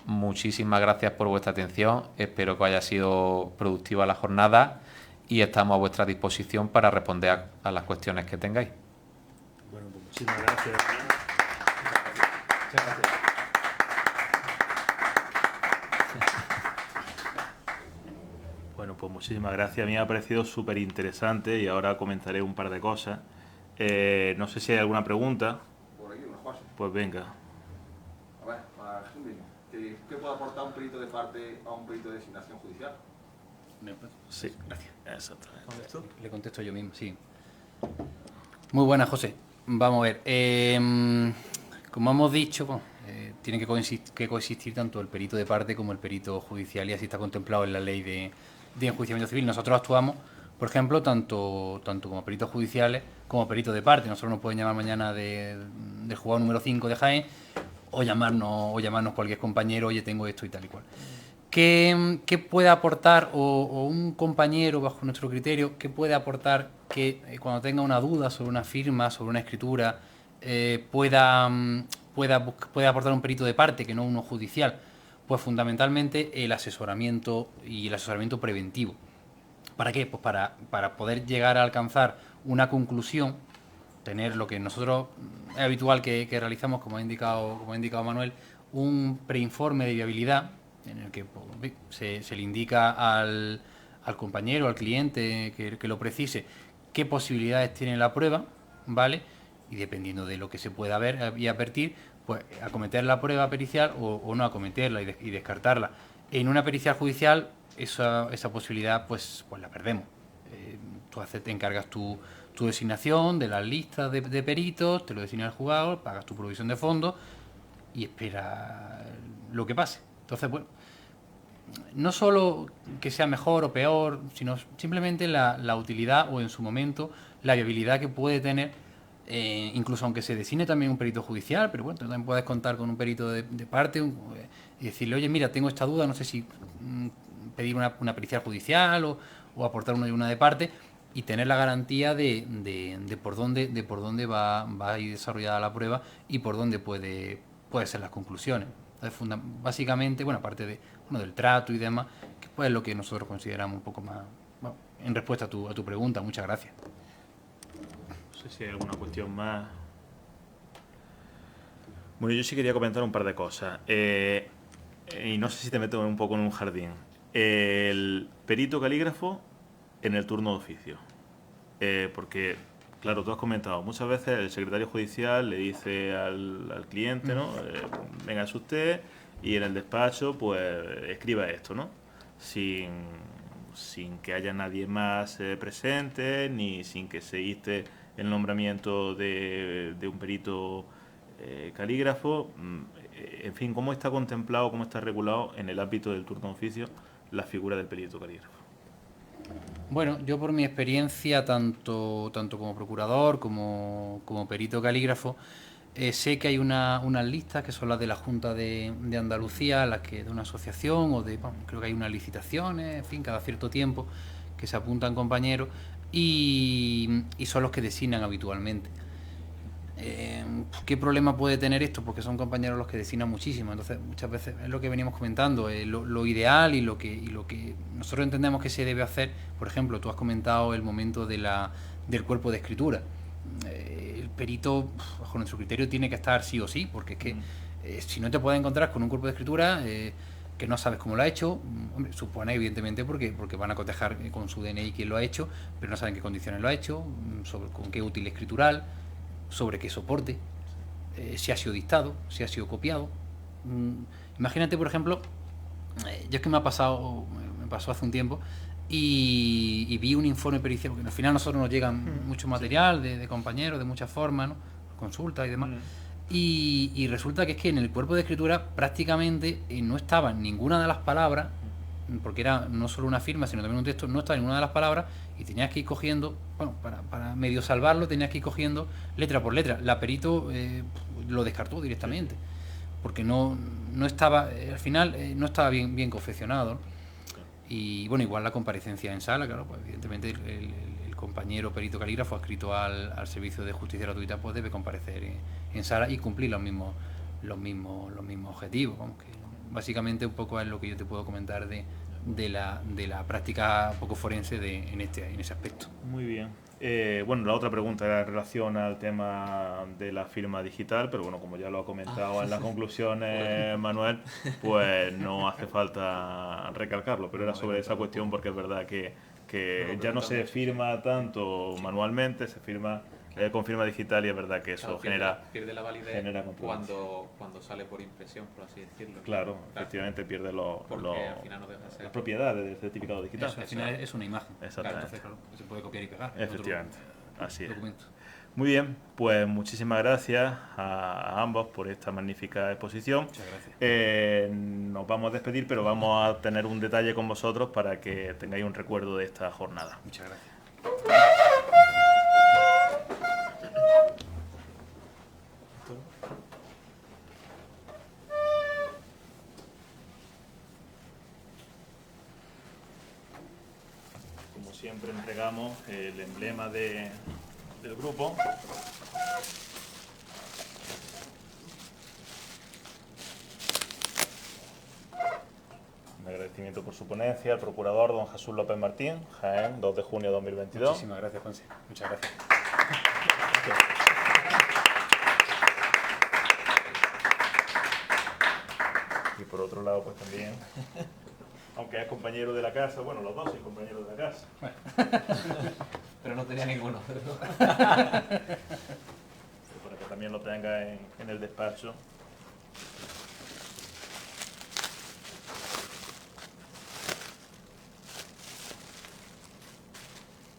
muchísimas gracias por vuestra atención, espero que haya sido productiva la jornada y estamos a vuestra disposición para responder a las cuestiones que tengáis.
Bueno, pues muchísimas gracias. Muchas gracias. Bueno, pues muchísimas gracias. A mí me ha parecido súper interesante y ahora comentaré un par de cosas. No sé si hay alguna pregunta.
Por aquí, una Juan.
Pues venga.
A ver, para Jesús mismo. ¿Qué puede aportar un perito de parte a un perito de designación judicial?
Sí, gracias. Exactamente.
Le contesto yo mismo, sí. Muy buena, José. Vamos a ver. Como hemos dicho, bueno, tiene que coexistir tanto el perito de parte como el perito judicial, y así está contemplado en la ley de enjuiciamiento civil. Nosotros actuamos, por ejemplo, tanto como peritos judiciales como peritos de parte. Nosotros nos pueden llamar mañana de juzgado número 5 de Jaén o llamarnos cualquier compañero, oye, tengo esto y tal y cual. ¿Qué puede aportar, o un compañero, bajo nuestro criterio, qué puede aportar que cuando tenga una duda sobre una firma, sobre una escritura, pueda aportar un perito de parte, que no uno judicial? Pues fundamentalmente el asesoramiento, y el asesoramiento preventivo. ¿Para qué? Pues para poder llegar a alcanzar una conclusión, tener lo que nosotros es habitual que realizamos, como ha indicado Manuel, un preinforme de viabilidad, en el que pues, se le indica al compañero, al cliente que lo precise, qué posibilidades tiene la prueba, ¿vale? Y dependiendo de lo que se pueda ver y advertir, pues acometer la prueba pericial o no acometerla y descartarla. En una pericial judicial esa posibilidad pues la perdemos. Tú te encargas tu designación de las listas de peritos, te lo designa el juzgado, pagas tu provisión de fondos y esperas lo que pase. Entonces, bueno, no solo que sea mejor o peor, sino simplemente la utilidad, o en su momento la viabilidad que puede tener, incluso aunque se designe también un perito judicial, pero bueno, tú también puedes contar con un perito de parte y decirle, oye, mira, tengo esta duda, no sé si pedir una pericial judicial o aportar una de parte, y tener la garantía de por dónde va a ir desarrollada la prueba y por dónde puede ser las conclusiones. Entonces, básicamente, bueno, aparte del trato y demás, que pues es lo que nosotros consideramos un poco más, bueno, en respuesta a tu pregunta. Muchas gracias.
No sé si hay alguna cuestión más. Bueno, yo sí quería comentar un par de cosas. Y no sé si te meto un poco en un jardín. El perito calígrafo en el turno de oficio. Porque, claro, tú has comentado, muchas veces el secretario judicial le dice al cliente, ¿no? Venga, es usted, y en el despacho, pues, escriba esto, ¿no? Sin que haya nadie más presente, ni sin que se inste el nombramiento de un perito calígrafo. En fin, ¿cómo está contemplado, cómo está regulado en el ámbito del turno de oficio la figura del perito calígrafo?
Bueno, yo por mi experiencia, tanto como procurador como perito calígrafo, sé que hay unas listas que son las de la Junta de Andalucía, las que de una asociación creo que hay unas licitaciones, en fin, cada cierto tiempo que se apuntan compañeros y son los que designan habitualmente. ¿Qué problema puede tener esto? Porque son compañeros los que designan muchísimo. Entonces, muchas veces es lo que venimos comentando, lo ideal y lo que nosotros entendemos que se debe hacer. Por ejemplo, tú has comentado el momento del cuerpo de escritura. El perito, bajo nuestro criterio, tiene que estar sí o sí, porque es que si no te puedes encontrar con un cuerpo de escritura que no sabes cómo lo ha hecho, hombre, supone evidentemente porque van a cotejar con su DNI quién lo ha hecho, pero no saben qué condiciones lo ha hecho, con qué útil escritural, sobre qué soporte, si ha sido dictado, si ha sido copiado. Imagínate, por ejemplo, yo es que me pasó hace un tiempo y vi un informe pericial, porque al final a nosotros nos llegan mucho material de compañeros de muchas formas, ¿no? Consultas y demás. Y resulta que es que en el cuerpo de escritura prácticamente no estaban ninguna de las palabras porque era no solo una firma, sino también un texto, no estaba ninguna de las palabras y tenías que ir cogiendo, bueno, para medio salvarlo, tenías que ir cogiendo letra por letra. La perito lo descartó directamente, porque no estaba, al final no estaba bien confeccionado, ¿no? Y bueno, igual la comparecencia en sala, claro, pues evidentemente el compañero perito calígrafo adscrito al servicio de justicia gratuita pues debe comparecer en sala y cumplir los mismos objetivos. Vamos, que básicamente un poco es lo que yo te puedo comentar de la práctica poco forense en ese aspecto.
Muy bien. Bueno, la otra pregunta era en relación al tema de la firma digital, pero bueno, como ya lo ha comentado en las conclusiones Manuel, pues no hace falta recalcarlo, pero era sobre esa cuestión porque es verdad que ya no se firma tanto manualmente, se firma con firma digital y es verdad que eso
pierde la validez
genera compromiso.
cuando sale por impresión, por así decirlo.
Claro, efectivamente pierde
porque al final no deja de ser
las propiedades del certificado digital.
Eso, al final es una imagen.
Exactamente.
Entonces, claro, se puede copiar y pegar.
Efectivamente, así es.
Documento.
Muy bien, pues muchísimas gracias a ambos por esta magnífica exposición.
Muchas gracias.
Nos vamos a despedir, pero vamos a tener un detalle con vosotros para que tengáis un recuerdo de esta jornada.
Muchas gracias.
Como siempre entregamos el emblema del grupo. Un agradecimiento por su ponencia al procurador don Jesús López Martín, Jaén, 2 de junio de 2022.
Muchísimas gracias, Juanse. Muchas gracias.
Y por otro lado, pues también, aunque es compañero de la casa, bueno, los dos son compañeros de la casa.
Pero no tenía ninguno.
Para que también lo tenga en el despacho.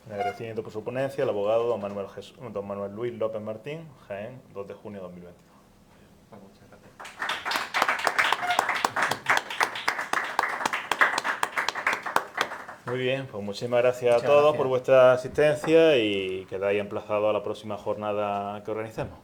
Un agradecimiento por su ponencia al abogado don Manuel Luis López Martín, Jaén, 2 de junio de 2022.
Muchas gracias.
Muy bien, pues muchísimas gracias
Muchas
a todos
gracias.
por vuestra asistencia y quedáis emplazados a la próxima jornada que organicemos.